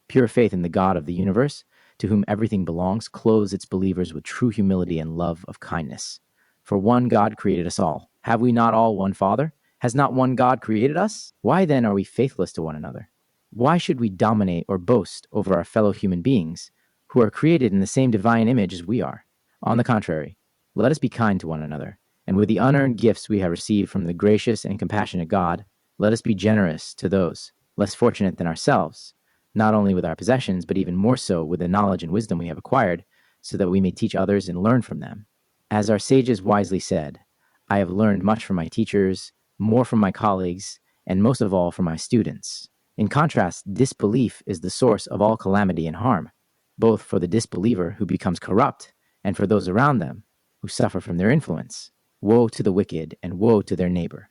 Pure faith in the God of the universe, to whom everything belongs, clothes its believers with true humility and love of kindness. For one God created us all. Have we not all one Father? Has not one God created us? Why then are we faithless to one another? Why should we dominate or boast over our fellow human beings, who are created in the same divine image as we are? On the contrary, let us be kind to one another, and with the unearned gifts we have received from the gracious and compassionate God, let us be generous to those less fortunate than ourselves, not only with our possessions, but even more so with the knowledge and wisdom we have acquired, so that we may teach others and learn from them. As our sages wisely said, I have learned much from my teachers, more from my colleagues, and most of all from my students. In contrast, disbelief is the source of all calamity and harm, both for the disbeliever who becomes corrupt and for those around them who suffer from their influence. Woe to the wicked and woe to their neighbor.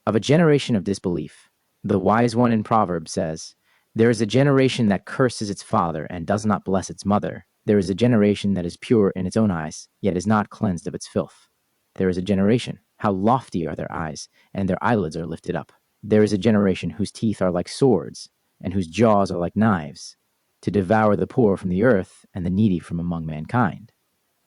Of a generation of disbelief, the wise one in Proverbs says, there is a generation that curses its father and does not bless its mother. There is a generation that is pure in its own eyes, yet is not cleansed of its filth. There is a generation, how lofty are their eyes, and their eyelids are lifted up. There is a generation whose teeth are like swords, and whose jaws are like knives, to devour the poor from the earth and the needy from among mankind.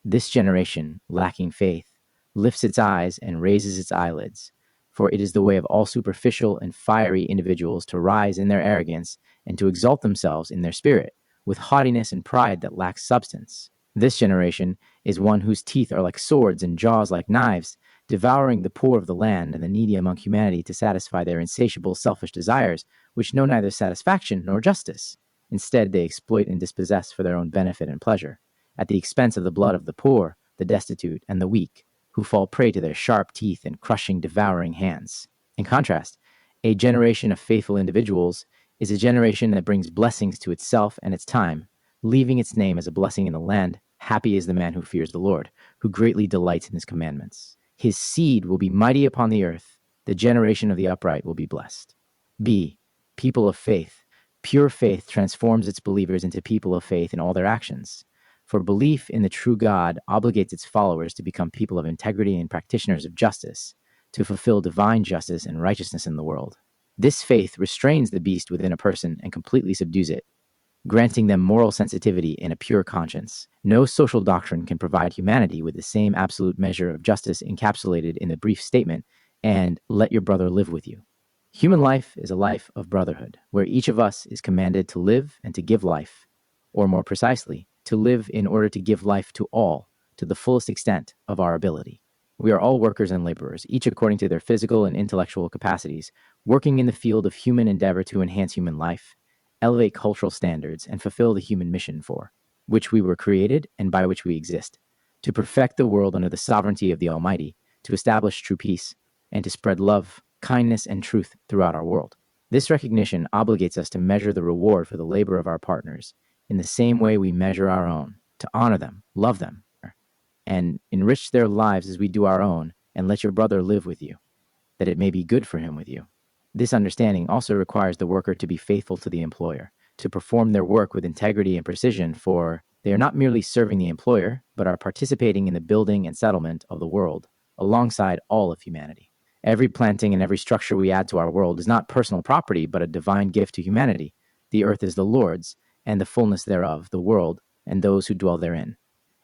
This generation, lacking faith, lifts its eyes and raises its eyelids, for it is the way of all superficial and fiery individuals to rise in their arrogance and to exalt themselves in their spirit, with haughtiness and pride that lacks substance. This generation is one whose teeth are like swords and jaws like knives, devouring the poor of the land and the needy among humanity to satisfy their insatiable selfish desires, which know neither satisfaction nor justice. Instead, they exploit and dispossess for their own benefit and pleasure, at the expense of the blood of the poor, the destitute, and the weak, who fall prey to their sharp teeth and crushing, devouring hands. In contrast, a generation of faithful individuals is a generation that brings blessings to itself and its time, leaving its name as a blessing in the land. Happy is the man who fears the Lord, who greatly delights in His commandments. His seed will be mighty upon the earth. The generation of the upright will be blessed. B. People of faith. Pure faith transforms its believers into people of faith in all their actions. For belief in the true God obligates its followers to become people of integrity and practitioners of justice, to fulfill divine justice and righteousness in the world. This faith restrains the beast within a person and completely subdues it, granting them moral sensitivity and a pure conscience. No social doctrine can provide humanity with the same absolute measure of justice encapsulated in the brief statement, and let your brother live with you. Human life is a life of brotherhood, where each of us is commanded to live and to give life, or more precisely, to live in order to give life to all, to the fullest extent of our ability. We are all workers and laborers, each according to their physical and intellectual capacities, working in the field of human endeavor to enhance human life, elevate cultural standards, and fulfill the human mission for which we were created and by which we exist, to perfect the world under the sovereignty of the Almighty, to establish true peace, and to spread love, kindness, and truth throughout our world. This recognition obligates us to measure the reward for the labor of our partners in the same way we measure our own, to honor them, love them, and enrich their lives as we do our own, and let your brother live with you, that it may be good for him with you. This understanding also requires the worker to be faithful to the employer, to perform their work with integrity and precision, for they are not merely serving the employer, but are participating in the building and settlement of the world, alongside all of humanity. Every planting and every structure we add to our world is not personal property, but a divine gift to humanity. The earth is the Lord's, and the fullness thereof, the world, and those who dwell therein.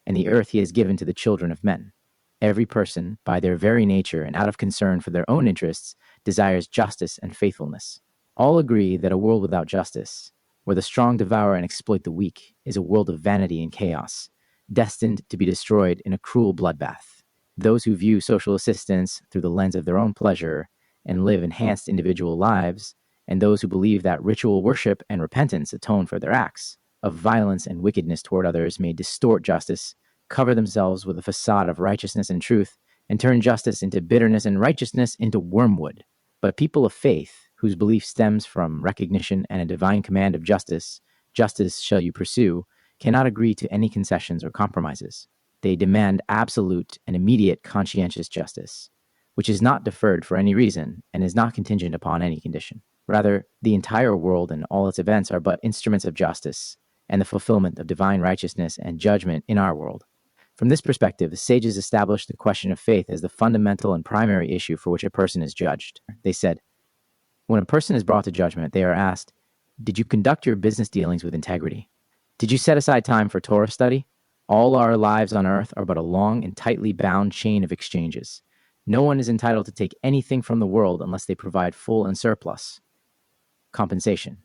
And the earth He has given to the children of men. Every person, by their very nature and out of concern for their own interests, desires justice and faithfulness. All agree that a world without justice, where the strong devour and exploit the weak, is a world of vanity and chaos, destined to be destroyed in a cruel bloodbath. Those who view social assistance through the lens of their own pleasure and live enhanced individual lives, and those who believe that ritual worship and repentance atone for their acts of violence and wickedness toward others, may distort justice, cover themselves with a facade of righteousness and truth, and turn justice into bitterness and righteousness into wormwood. But people of faith, whose belief stems from recognition and a divine command of justice, justice shall you pursue, cannot agree to any concessions or compromises. They demand absolute and immediate conscientious justice, which is not deferred for any reason and is not contingent upon any condition. Rather, the entire world and all its events are but instruments of justice and the fulfillment of divine righteousness and judgment in our world. From this perspective, the sages established the question of faith as the fundamental and primary issue for which a person is judged. They said, when a person is brought to judgment, they are asked, did you conduct your business dealings with integrity? Did you set aside time for Torah study? All our lives on earth are but a long and tightly bound chain of exchanges. No one is entitled to take anything from the world unless they provide full and surplus compensation.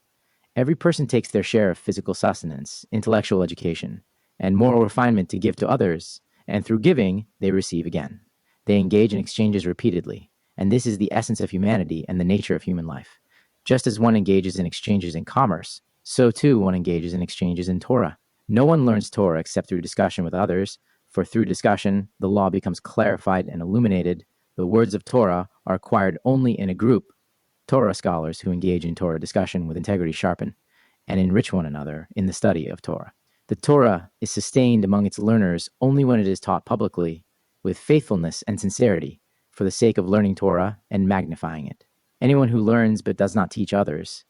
Every person takes their share of physical sustenance, intellectual education, and moral refinement to give to others, and through giving, they receive again. They engage in exchanges repeatedly, and this is the essence of humanity and the nature of human life. Just as one engages in exchanges in commerce, so too one engages in exchanges in Torah. No one learns Torah except through discussion with others, for through discussion, the law becomes clarified and illuminated. The words of Torah are acquired only in a group. Torah scholars who engage in Torah discussion with integrity sharpen and enrich one another in the study of Torah. The Torah is sustained among its learners only when it is taught publicly with faithfulness and sincerity for the sake of learning Torah and magnifying it. Anyone who learns but does not teach others,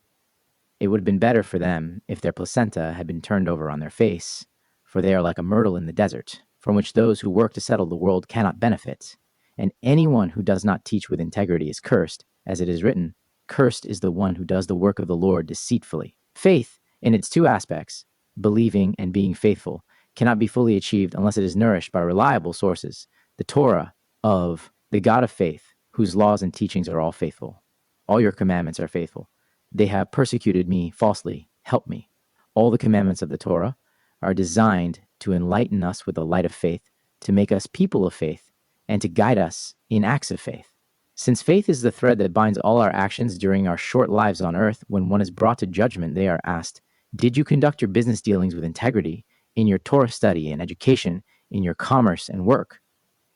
it would have been better for them if their placenta had been turned over on their face, for they are like a myrtle in the desert, from which those who work to settle the world cannot benefit. And anyone who does not teach with integrity is cursed, as it is written, cursed is the one who does the work of the Lord deceitfully. Faith, in its two aspects, believing and being faithful, cannot be fully achieved unless it is nourished by reliable sources, the Torah of the God of faith, whose laws and teachings are all faithful. All your commandments are faithful. They have persecuted me falsely. Help me. All the commandments of the Torah are designed to enlighten us with the light of faith, to make us people of faith, and to guide us in acts of faith. Since faith is the thread that binds all our actions during our short lives on earth, when one is brought to judgment, they are asked, did you conduct your business dealings with integrity in your Torah study and education, in your commerce and work?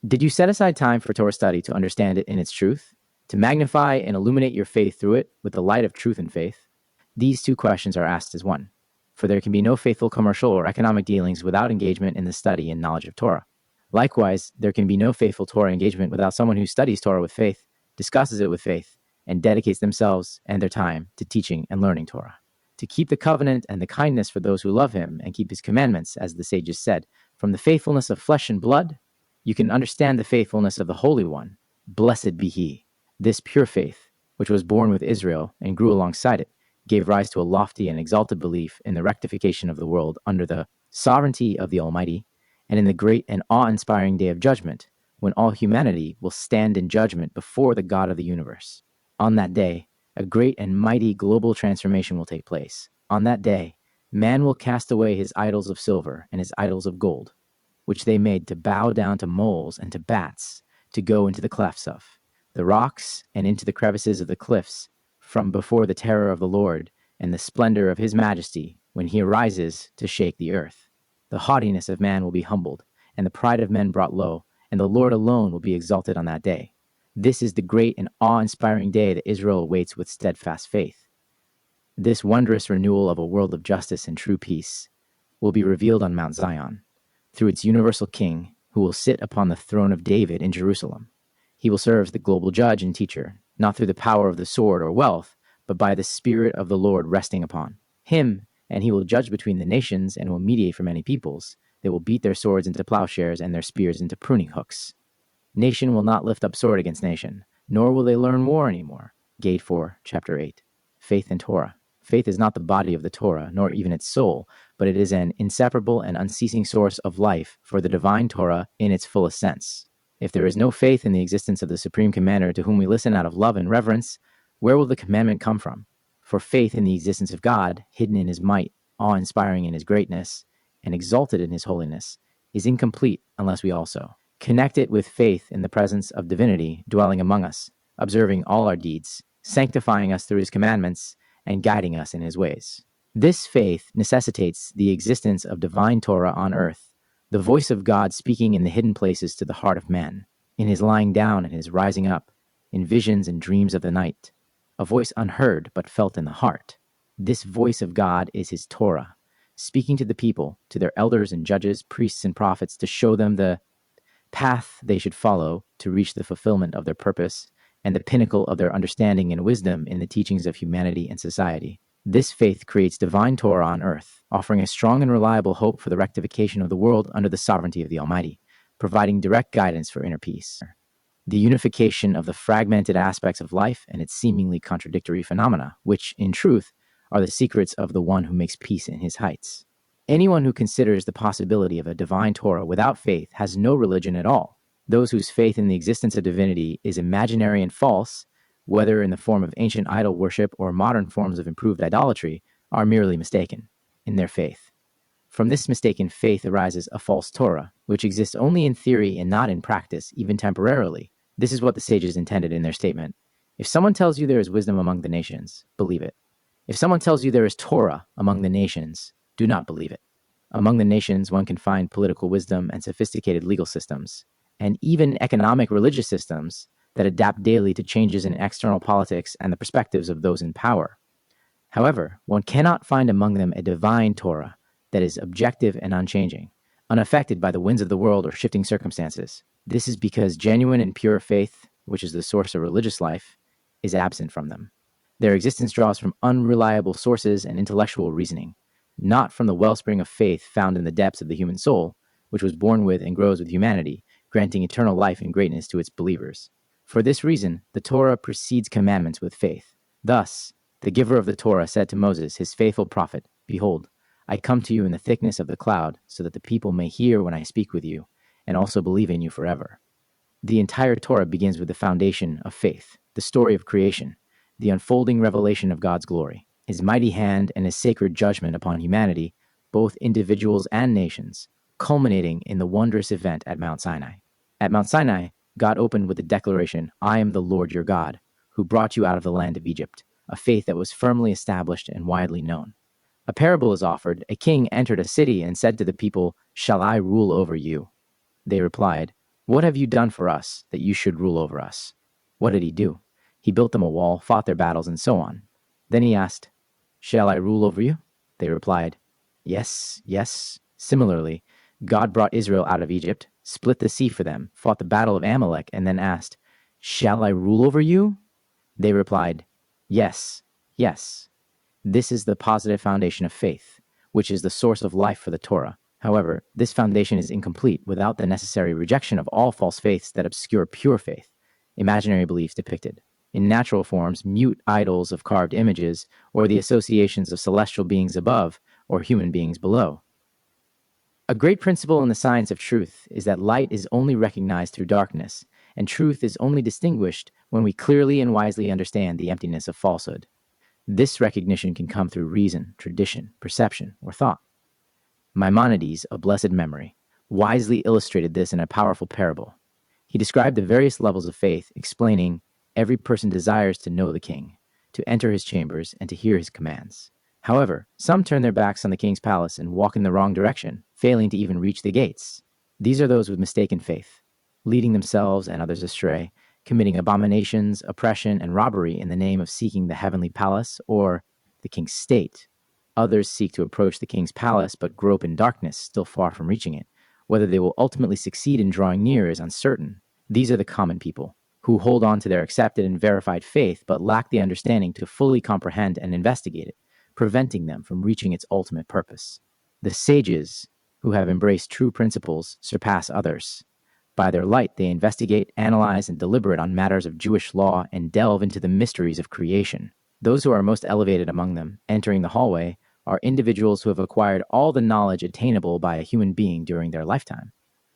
Did you set aside time for Torah study to understand it in its truth, to magnify and illuminate your faith through it with the light of truth and faith? These two questions are asked as one, for there can be no faithful commercial or economic dealings without engagement in the study and knowledge of Torah. Likewise, there can be no faithful Torah engagement without someone who studies Torah with faith, discusses it with faith, and dedicates themselves and their time to teaching and learning Torah. To keep the covenant and the kindness for those who love him and keep his commandments, as the sages said, from the faithfulness of flesh and blood, you can understand the faithfulness of the Holy One. Blessed be he. This pure faith, which was born with Israel and grew alongside it, gave rise to a lofty and exalted belief in the rectification of the world under the sovereignty of the Almighty, and in the great and awe-inspiring day of judgment, when all humanity will stand in judgment before the God of the universe. On that day, a great and mighty global transformation will take place. On that day, man will cast away his idols of silver and his idols of gold, which they made to bow down to moles and to bats, to go into the clefts of the rocks and into the crevices of the cliffs, from before the terror of the Lord and the splendor of his majesty, when he arises to shake the earth. The haughtiness of man will be humbled, and the pride of men brought low, and the Lord alone will be exalted on that day. This is the great and awe-inspiring day that Israel awaits with steadfast faith. This wondrous renewal of a world of justice and true peace will be revealed on Mount Zion, through its universal king, who will sit upon the throne of David in Jerusalem. He will serve as the global judge and teacher, not through the power of the sword or wealth, but by the Spirit of the Lord resting upon him, and he will judge between the nations and will mediate for many peoples. They will beat their swords into plowshares and their spears into pruning hooks. Nation will not lift up sword against nation, nor will they learn war anymore. Gate 4, chapter 8. Faith and Torah. Faith is not the body of the Torah, nor even its soul, but it is an inseparable and unceasing source of life for the divine Torah in its fullest sense. If there is no faith in the existence of the Supreme Commander to whom we listen out of love and reverence, where will the commandment come from? For faith in the existence of God, hidden in his might, awe-inspiring in his greatness, and exalted in his holiness, is incomplete unless we also connect it with faith in the presence of divinity dwelling among us, observing all our deeds, sanctifying us through his commandments, and guiding us in his ways. This faith necessitates the existence of divine Torah on earth, the voice of God speaking in the hidden places to the heart of man, in his lying down and his rising up, in visions and dreams of the night. a voice unheard but felt in the heart. This voice of God is his Torah, speaking to the people, to their elders and judges, priests and prophets, to show them the path they should follow to reach the fulfillment of their purpose and the pinnacle of their understanding and wisdom in the teachings of humanity and society. This faith creates divine Torah on earth, offering a strong and reliable hope for the rectification of the world under the sovereignty of the Almighty, providing direct guidance for inner peace. The unification of the fragmented aspects of life and its seemingly contradictory phenomena, which, in truth, are the secrets of the one who makes peace in his heights. Anyone who considers the possibility of a divine Torah without faith has no religion at all. Those whose faith in the existence of divinity is imaginary and false, whether in the form of ancient idol worship or modern forms of improved idolatry, are merely mistaken in their faith. From this mistaken faith arises a false Torah, which exists only in theory and not in practice, even temporarily. This is what the sages intended in their statement. If someone tells you there is wisdom among the nations, believe it. If someone tells you there is Torah among the nations, do not believe it. Among the nations, one can find political wisdom and sophisticated legal systems, and even economic religious systems that adapt daily to changes in external politics and the perspectives of those in power. However, one cannot find among them a divine Torah that is objective and unchanging, unaffected by the winds of the world or shifting circumstances. This is because genuine and pure faith, which is the source of religious life, is absent from them. Their existence draws from unreliable sources and intellectual reasoning, not from the wellspring of faith found in the depths of the human soul, which was born with and grows with humanity, granting eternal life and greatness to its believers. For this reason, the Torah precedes commandments with faith. Thus, the giver of the Torah said to Moses, his faithful prophet, "Behold, I come to you in the thickness of the cloud, so that the people may hear when I speak with you, and also believe in you forever." The entire Torah begins with the foundation of faith, the story of creation, the unfolding revelation of God's glory, his mighty hand and his sacred judgment upon humanity, both individuals and nations, culminating in the wondrous event at Mount Sinai. At Mount Sinai, God opened with the declaration, "I am the Lord your God, who brought you out of the land of Egypt," a faith that was firmly established and widely known. A parable is offered. A king entered a city and said to the people, "Shall I rule over you?" They replied, "What have you done for us that you should rule over us?" What did he do? He built them a wall, fought their battles, and so on. Then he asked, "Shall I rule over you?" They replied, "Yes, yes." Similarly, God brought Israel out of Egypt, split the sea for them, fought the battle of Amalek, and then asked, "Shall I rule over you?" They replied, "Yes, yes." This is the positive foundation of faith, which is the source of life for the Torah. However, this foundation is incomplete without the necessary rejection of all false faiths that obscure pure faith, imaginary beliefs depicted in natural forms, mute idols of carved images, or the associations of celestial beings above or human beings below. A great principle in the science of truth is that light is only recognized through darkness, and truth is only distinguished when we clearly and wisely understand the emptiness of falsehood. This recognition can come through reason, tradition, perception, or thought. Maimonides, of blessed memory, wisely illustrated this in a powerful parable. He described the various levels of faith, explaining, "Every person desires to know the king, to enter his chambers, and to hear his commands. However, some turn their backs on the king's palace and walk in the wrong direction, failing to even reach the gates. These are those with mistaken faith, leading themselves and others astray, committing abominations, oppression, and robbery in the name of seeking the heavenly palace or the king's state. Others seek to approach the king's palace but grope in darkness, still far from reaching it. Whether they will ultimately succeed in drawing near is uncertain. These are the common people, who hold on to their accepted and verified faith but lack the understanding to fully comprehend and investigate it, preventing them from reaching its ultimate purpose. The sages, who have embraced true principles, surpass others. By their light, they investigate, analyze, and deliberate on matters of Jewish law and delve into the mysteries of creation. Those who are most elevated among them, entering the hallway, are individuals who have acquired all the knowledge attainable by a human being during their lifetime.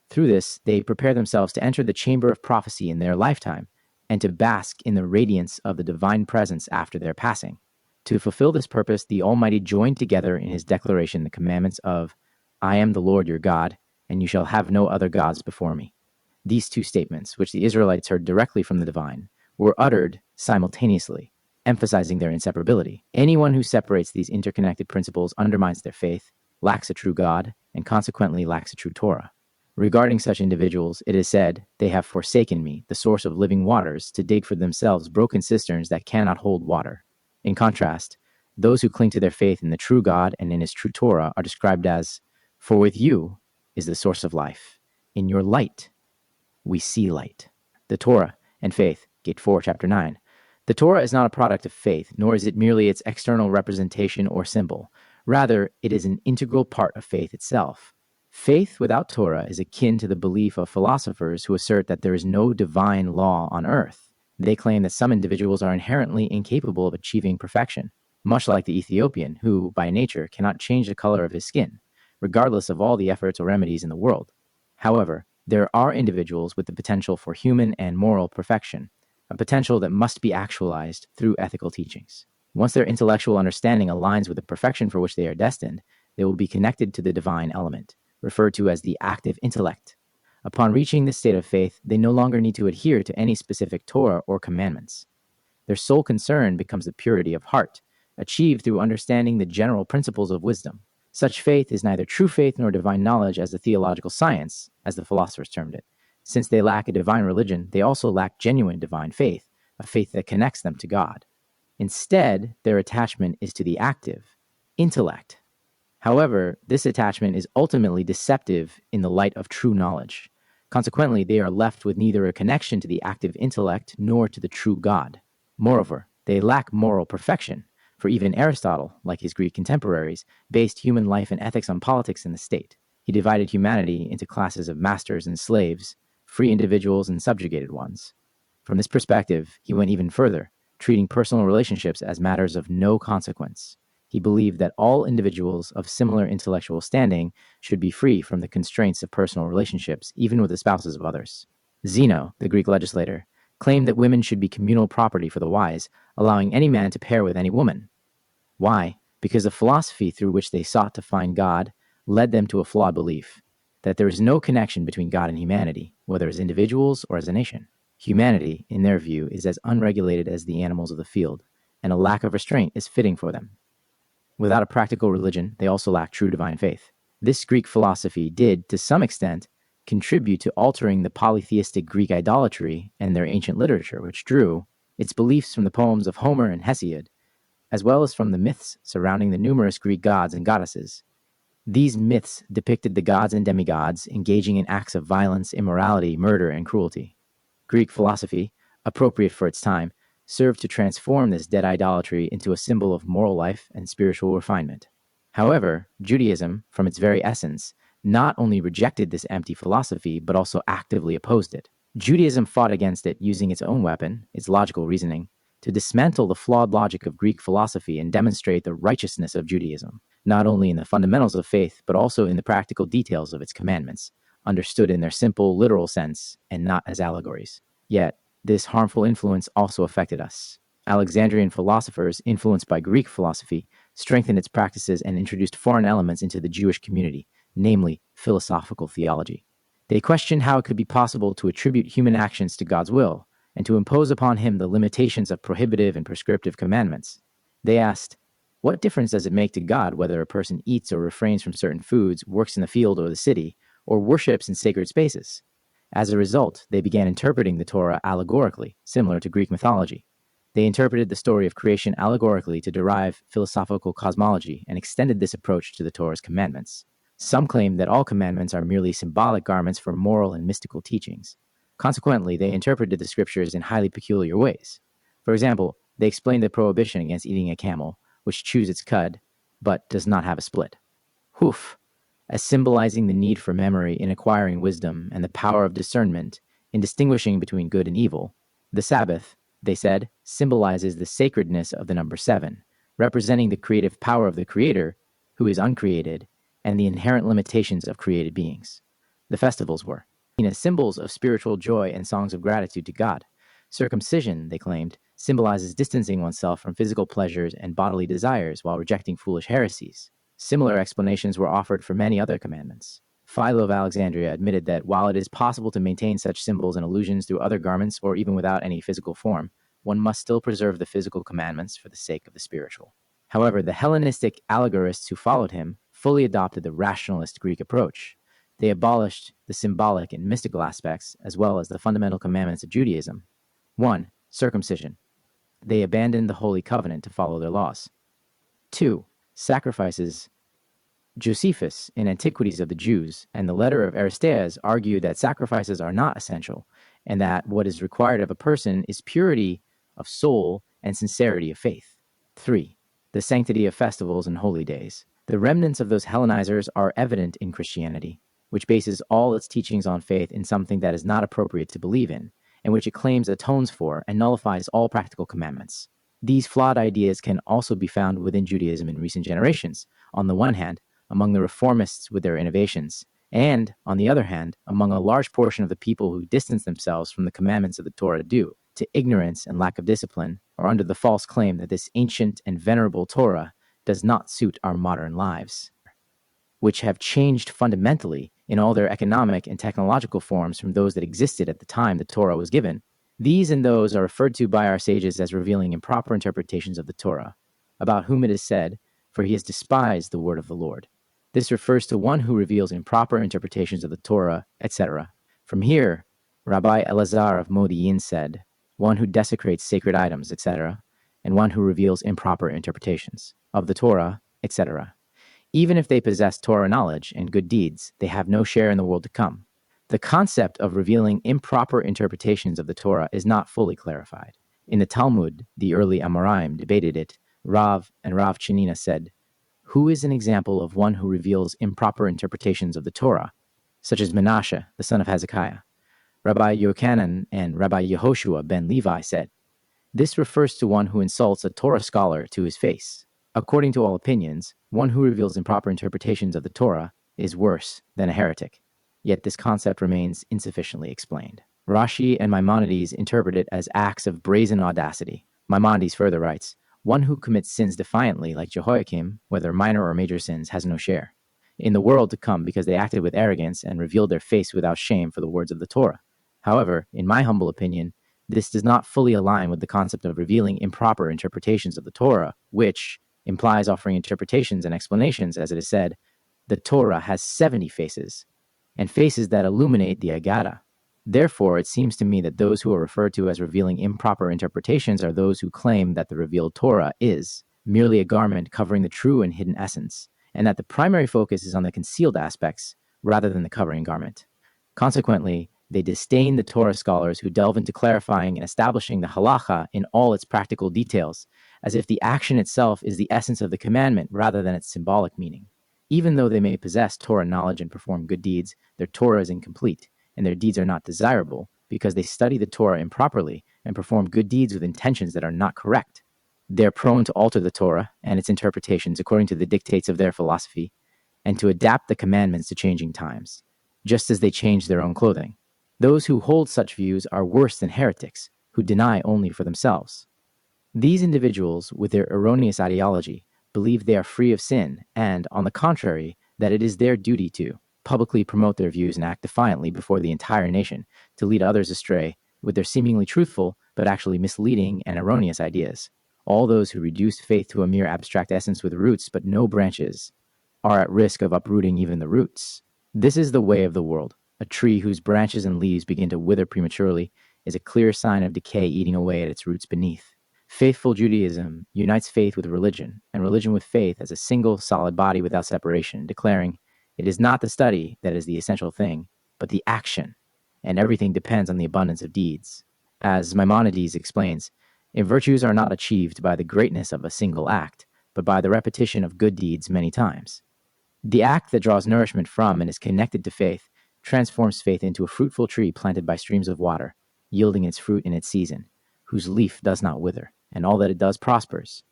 Through this, they prepare themselves to enter the chamber of prophecy in their lifetime and to bask in the radiance of the divine presence after their passing. To fulfill this purpose, the Almighty joined together in his declaration the commandments of, "I am the Lord your God, and you shall have no other gods before me." These two statements, which the Israelites heard directly from the divine, were uttered simultaneously, emphasizing their inseparability. Anyone who separates these interconnected principles undermines their faith, lacks a true God, and consequently lacks a true Torah. Regarding such individuals, it is said, "They have forsaken me, the source of living waters, to dig for themselves broken cisterns that cannot hold water." In contrast, those who cling to their faith in the true God and in his true Torah are described as, "For with you is the source of life. In your light we see light." The Torah and faith, Gate 4, Chapter 9. The Torah is not a product of faith, nor is it merely its external representation or symbol. Rather, it is an integral part of faith itself. Faith without Torah is akin to the belief of philosophers who assert that there is no divine law on earth. They claim that some individuals are inherently incapable of achieving perfection, much like the Ethiopian, who, by nature, cannot change the color of his skin, regardless of all the efforts or remedies in the world. However, there are individuals with the potential for human and moral perfection, a potential that must be actualized through ethical teachings. Once their intellectual understanding aligns with the perfection for which they are destined, they will be connected to the divine element, referred to as the active intellect. Upon reaching this state of faith, they no longer need to adhere to any specific Torah or commandments. Their sole concern becomes the purity of heart, achieved through understanding the general principles of wisdom. Such faith is neither true faith nor divine knowledge as a theological science, as the philosophers termed it. Since they lack a divine religion, they also lack genuine divine faith, a faith that connects them to God. Instead, their attachment is to the active intellect. However, this attachment is ultimately deceptive in the light of true knowledge. Consequently, they are left with neither a connection to the active intellect nor to the true God. Moreover, they lack moral perfection, for even Aristotle, like his Greek contemporaries, based human life and ethics on politics and the state. He divided humanity into classes of masters and slaves, free individuals and subjugated ones. From this perspective, he went even further, treating personal relationships as matters of no consequence. He believed that all individuals of similar intellectual standing should be free from the constraints of personal relationships, even with the spouses of others. Zeno, the Greek legislator, claimed that women should be communal property for the wise, allowing any man to pair with any woman. Why? Because the philosophy through which they sought to find God led them to a flawed belief that there is no connection between God and humanity, whether as individuals or as a nation. Humanity, in their view, is as unregulated as the animals of the field, and a lack of restraint is fitting for them. Without a practical religion, they also lack true divine faith. This Greek philosophy did, to some extent, contribute to altering the polytheistic Greek idolatry and their ancient literature, which drew its beliefs from the poems of Homer and Hesiod, as well as from the myths surrounding the numerous Greek gods and goddesses. These myths depicted the gods and demigods engaging in acts of violence, immorality, murder, and cruelty. Greek philosophy, appropriate for its time, served to transform this dead idolatry into a symbol of moral life and spiritual refinement. However, Judaism, from its very essence, not only rejected this empty philosophy, but also actively opposed it. Judaism fought against it using its own weapon, its logical reasoning, to dismantle the flawed logic of Greek philosophy and demonstrate the righteousness of Judaism, not only in the fundamentals of faith, but also in the practical details of its commandments, understood in their simple, literal sense and not as allegories. Yet, this harmful influence also affected us. Alexandrian philosophers, influenced by Greek philosophy, strengthened its practices and introduced foreign elements into the Jewish community, namely philosophical theology. They questioned how it could be possible to attribute human actions to God's will, and to impose upon him the limitations of prohibitive and prescriptive commandments. They asked, what difference does it make to God whether a person eats or refrains from certain foods, works in the field or the city, or worships in sacred spaces? As a result, they began interpreting the Torah allegorically, similar to Greek mythology. They interpreted the story of creation allegorically to derive philosophical cosmology and extended this approach to the Torah's commandments. Some claim that all commandments are merely symbolic garments for moral and mystical teachings. Consequently, they interpreted the scriptures in highly peculiar ways. For example, they explained the prohibition against eating a camel, which chews its cud, but does not have a split. Hoof, as symbolizing the need for memory in acquiring wisdom and the power of discernment in distinguishing between good and evil. The Sabbath, they said, symbolizes the sacredness of the number 7, representing the creative power of the Creator, who is uncreated, and the inherent limitations of created beings. The festivals were seen as symbols of spiritual joy and songs of gratitude to God. Circumcision, they claimed, symbolizes distancing oneself from physical pleasures and bodily desires while rejecting foolish heresies. Similar explanations were offered for many other commandments. Philo of Alexandria admitted that while it is possible to maintain such symbols and allusions through other garments or even without any physical form, one must still preserve the physical commandments for the sake of the spiritual. However, the Hellenistic allegorists who followed him fully adopted the rationalist Greek approach. They abolished the symbolic and mystical aspects, as well as the fundamental commandments of Judaism. 1. Circumcision. They abandoned the Holy Covenant to follow their laws. 2. Sacrifices. Josephus, in Antiquities of the Jews, and the letter of Aristeas argue that sacrifices are not essential, and that what is required of a person is purity of soul and sincerity of faith. 3. The sanctity of festivals and holy days. The remnants of those Hellenizers are evident in Christianity, which bases all its teachings on faith in something that is not appropriate to believe in, and which it claims atones for and nullifies all practical commandments. These flawed ideas can also be found within Judaism in recent generations. On the one hand, among the reformists with their innovations, and, on the other hand, among a large portion of the people who distance themselves from the commandments of the Torah due to ignorance and lack of discipline, or under the false claim that this ancient and venerable Torah does not suit our modern lives, which have changed fundamentally in all their economic and technological forms from those that existed at the time the Torah was given. These and those are referred to by our sages as revealing improper interpretations of the Torah, about whom it is said, "For he has despised the word of the Lord." This refers to one who reveals improper interpretations of the Torah, etc. From here, Rabbi Elazar of Modi'in said, "One who desecrates sacred items, etc., and one who reveals improper interpretations of the Torah, etc. Even if they possess Torah knowledge and good deeds, they have no share in the world to come." The concept of revealing improper interpretations of the Torah is not fully clarified. In the Talmud, the early Amoraim debated it. Rav and Rav Chanina said, "Who is an example of one who reveals improper interpretations of the Torah, such as Menashe, the son of Hezekiah?" Rabbi Yochanan and Rabbi Yehoshua ben Levi said, "This refers to one who insults a Torah scholar to his face." According to all opinions, one who reveals improper interpretations of the Torah is worse than a heretic. Yet this concept remains insufficiently explained. Rashi and Maimonides interpret it as acts of brazen audacity. Maimonides further writes, "One who commits sins defiantly, like Jehoiakim, whether minor or major sins, has no share in the world to come because they acted with arrogance and revealed their face without shame for the words of the Torah." However, in my humble opinion, this does not fully align with the concept of revealing improper interpretations of the Torah, which implies offering interpretations and explanations, as it is said, "The Torah has 70 faces, and faces that illuminate the Agada." Therefore, it seems to me that those who are referred to as revealing improper interpretations are those who claim that the revealed Torah is merely a garment covering the true and hidden essence, and that the primary focus is on the concealed aspects rather than the covering garment. Consequently, they disdain the Torah scholars who delve into clarifying and establishing the halacha in all its practical details, as if the action itself is the essence of the commandment rather than its symbolic meaning. Even though they may possess Torah knowledge and perform good deeds, their Torah is incomplete, and their deeds are not desirable because they study the Torah improperly and perform good deeds with intentions that are not correct. They're prone to alter the Torah and its interpretations according to the dictates of their philosophy, and to adapt the commandments to changing times, just as they change their own clothing. Those who hold such views are worse than heretics, who deny only for themselves. These individuals, with their erroneous ideology, believe they are free of sin and, on the contrary, that it is their duty to publicly promote their views and act defiantly before the entire nation to lead others astray with their seemingly truthful but actually misleading and erroneous ideas. All those who reduce faith to a mere abstract essence with roots but no branches are at risk of uprooting even the roots. This is the way of the world. A tree whose branches and leaves begin to wither prematurely is a clear sign of decay eating away at its roots beneath. Faithful Judaism unites faith with religion, and religion with faith as a single solid body without separation, declaring, "It is not the study that is the essential thing, but the action, and everything depends on the abundance of deeds." As Maimonides explains, virtues are not achieved by the greatness of a single act, but by the repetition of good deeds many times. The act that draws nourishment from and is connected to faith transforms faith into a fruitful tree planted by streams of water, yielding its fruit in its season, whose leaf does not wither, and all that it does prospers.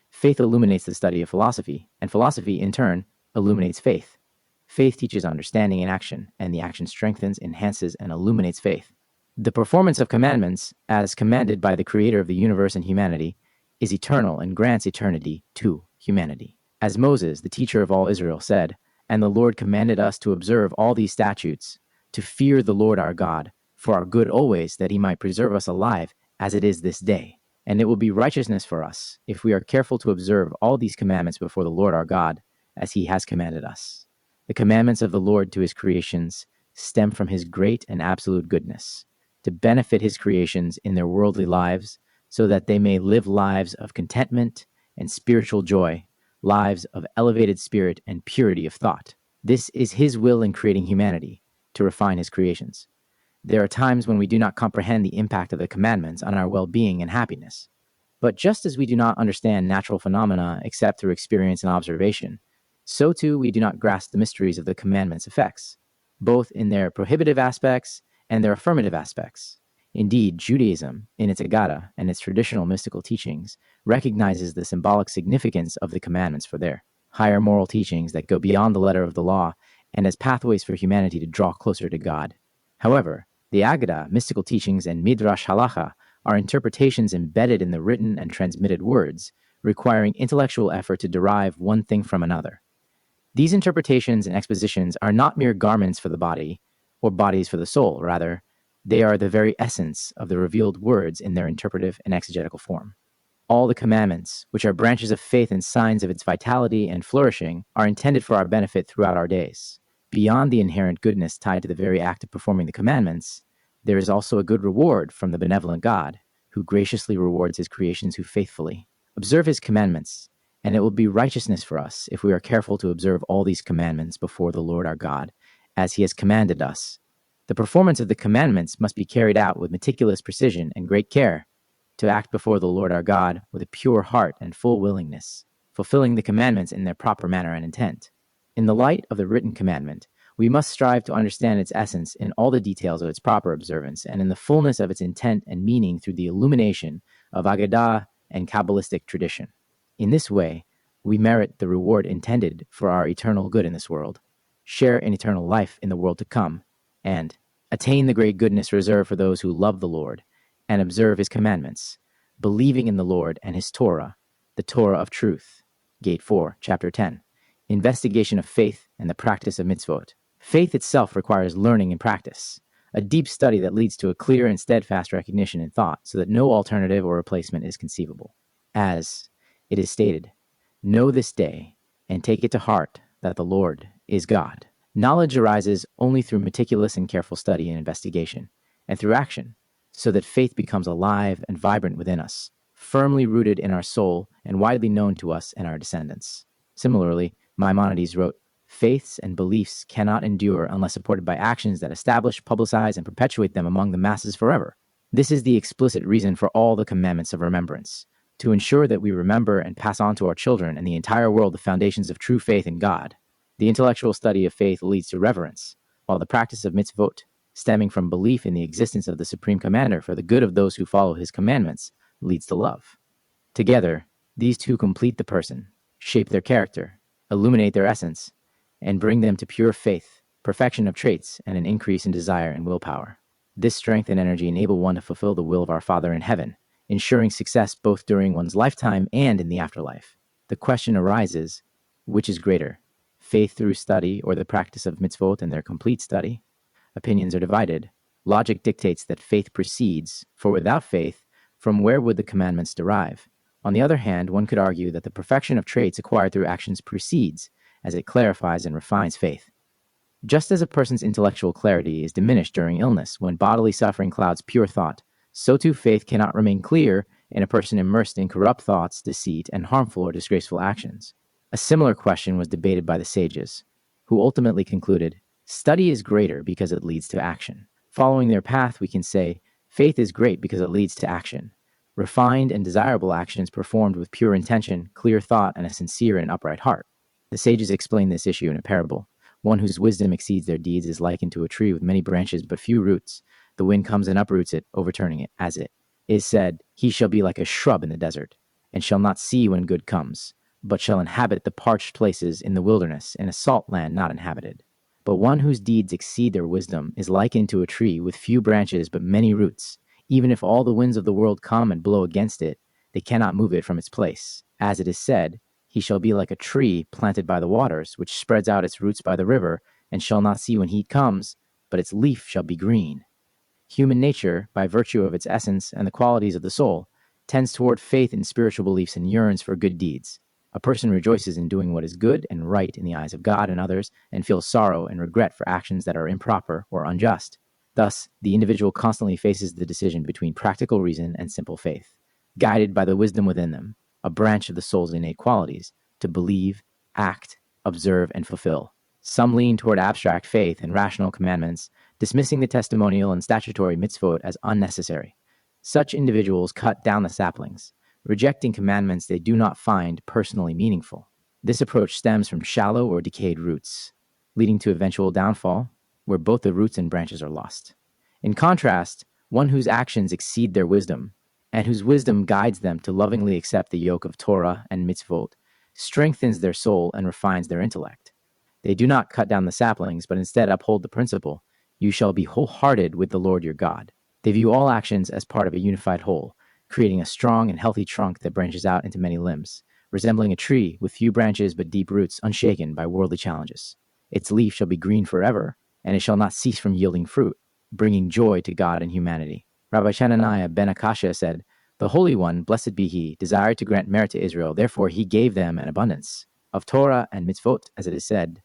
Faith illuminates the study of philosophy, and philosophy, in turn, illuminates faith. Faith teaches understanding and action, and the action strengthens, enhances, and illuminates faith. The performance of commandments, as commanded by the Creator of the universe and humanity, is eternal and grants eternity to humanity. As Moses, the teacher of all Israel, said, "And the Lord commanded us to observe all these statutes, to fear the Lord our God, for our good always, that he might preserve us alive, as it is this day. And it will be righteousness for us, if we are careful to observe all these commandments before the Lord our God, as he has commanded us." The commandments of the Lord to his creations stem from his great and absolute goodness, to benefit his creations in their worldly lives, so that they may live lives of contentment and spiritual joy, lives of elevated spirit and purity of thought. This is his will in creating humanity, to refine his creations. There are times when we do not comprehend the impact of the commandments on our well-being and happiness. But just as we do not understand natural phenomena except through experience and observation, so too we do not grasp the mysteries of the commandments' effects, both in their prohibitive aspects and their affirmative aspects. Indeed, Judaism, in its Agada and its traditional mystical teachings, recognizes the symbolic significance of the commandments for their higher moral teachings that go beyond the letter of the law and as pathways for humanity to draw closer to God. However, the Agada, mystical teachings, and Midrash Halacha are interpretations embedded in the written and transmitted words, requiring intellectual effort to derive one thing from another. These interpretations and expositions are not mere garments for the body, or bodies for the soul. Rather, they are the very essence of the revealed words in their interpretive and exegetical form. All the commandments, which are branches of faith and signs of its vitality and flourishing, are intended for our benefit throughout our days. Beyond the inherent goodness tied to the very act of performing the commandments, there is also a good reward from the benevolent God, who graciously rewards his creations who faithfully observe his commandments, and it will be righteousness for us if we are careful to observe all these commandments before the Lord our God, as he has commanded us. The performance of the commandments must be carried out with meticulous precision and great care, to act before the Lord our God with a pure heart and full willingness, fulfilling the commandments in their proper manner and intent. In the light of the written commandment, we must strive to understand its essence in all the details of its proper observance and in the fullness of its intent and meaning through the illumination of Agadah and Kabbalistic tradition. In this way, we merit the reward intended for our eternal good in this world, share in eternal life in the world to come, and attain the great goodness reserved for those who love the Lord and observe his commandments, believing in the Lord and his Torah, the Torah of truth. Gate 4, Chapter 10. Investigation of faith and the practice of mitzvot. Faith itself requires learning and practice, a deep study that leads to a clear and steadfast recognition in thought so that no alternative or replacement is conceivable. As it is stated, know this day and take it to heart that the Lord is God. Knowledge arises only through meticulous and careful study and investigation, and through action, so that faith becomes alive and vibrant within us, firmly rooted in our soul and widely known to us and our descendants. Similarly, Maimonides wrote, faiths and beliefs cannot endure unless supported by actions that establish, publicize, and perpetuate them among the masses forever. This is the explicit reason for all the commandments of remembrance, to ensure that we remember and pass on to our children and the entire world the foundations of true faith in God. The intellectual study of faith leads to reverence, while the practice of mitzvot, stemming from belief in the existence of the Supreme Commander for the good of those who follow his commandments, leads to love. Together, these two complete the person, shape their character, illuminate their essence, and bring them to pure faith, perfection of traits, and an increase in desire and willpower. This strength and energy enable one to fulfill the will of our Father in heaven, ensuring success both during one's lifetime and in the afterlife. The question arises, which is greater, faith through study or the practice of mitzvot and their complete study? Opinions are divided. Logic dictates that faith precedes, for without faith, from where would the commandments derive? On the other hand, one could argue that the perfection of traits acquired through actions precedes, as it clarifies and refines faith. Just as a person's intellectual clarity is diminished during illness when bodily suffering clouds pure thought, so too faith cannot remain clear in a person immersed in corrupt thoughts, deceit, and harmful or disgraceful actions. A similar question was debated by the sages, who ultimately concluded, study is greater because it leads to action. Following their path, we can say, faith is great because it leads to action. Refined and desirable actions performed with pure intention, clear thought, and a sincere and upright heart. The sages explain this issue in a parable. One whose wisdom exceeds their deeds is likened to a tree with many branches but few roots. The wind comes and uproots it, overturning it. As it is said, he shall be like a shrub in the desert, and shall not see when good comes, but shall inhabit the parched places in the wilderness, in a salt land not inhabited. But one whose deeds exceed their wisdom is likened to a tree with few branches but many roots. Even if all the winds of the world come and blow against it, they cannot move it from its place. As it is said, he shall be like a tree planted by the waters, which spreads out its roots by the river, and shall not see when heat comes, but its leaf shall be green. Human nature, by virtue of its essence and the qualities of the soul, tends toward faith in spiritual beliefs and yearns for good deeds. A person rejoices in doing what is good and right in the eyes of God and others, and feels sorrow and regret for actions that are improper or unjust. Thus, the individual constantly faces the decision between practical reason and simple faith, guided by the wisdom within them, a branch of the soul's innate qualities, to believe, act, observe, and fulfill. Some lean toward abstract faith and rational commandments, dismissing the testimonial and statutory mitzvot as unnecessary. Such individuals cut down the saplings, rejecting commandments they do not find personally meaningful. This approach stems from shallow or decayed roots, leading to eventual downfall, where both the roots and branches are lost. In contrast, one whose actions exceed their wisdom, and whose wisdom guides them to lovingly accept the yoke of Torah and mitzvot, strengthens their soul and refines their intellect. They do not cut down the saplings, but instead uphold the principle, "You shall be wholehearted with the Lord your God." They view all actions as part of a unified whole, creating a strong and healthy trunk that branches out into many limbs, resembling a tree with few branches but deep roots unshaken by worldly challenges. Its leaf shall be green forever, and it shall not cease from yielding fruit, bringing joy to God and humanity. Rabbi Chananiah ben Akashia said, "The Holy One, blessed be He, desired to grant merit to Israel, therefore He gave them an abundance of Torah and mitzvot, as it is said,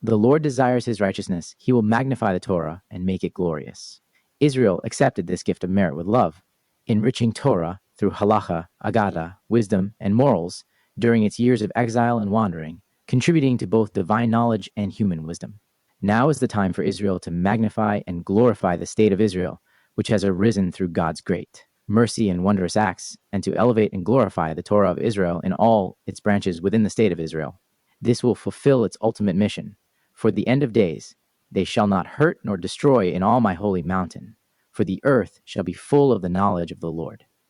'The Lord desires His righteousness, He will magnify the Torah and make it glorious.'" Israel accepted this gift of merit with love, enriching Torah through halacha, agada, wisdom, and morals during its years of exile and wandering, contributing to both divine knowledge and human wisdom. Now is the time for Israel to magnify and glorify the state of Israel, which has arisen through God's great mercy and wondrous acts, and to elevate and glorify the Torah of Israel in all its branches within the state of Israel. This will fulfill its ultimate mission. For the end of days, they shall not hurt nor destroy in all my holy mountain, for the earth shall be full of the knowledge of the Lord.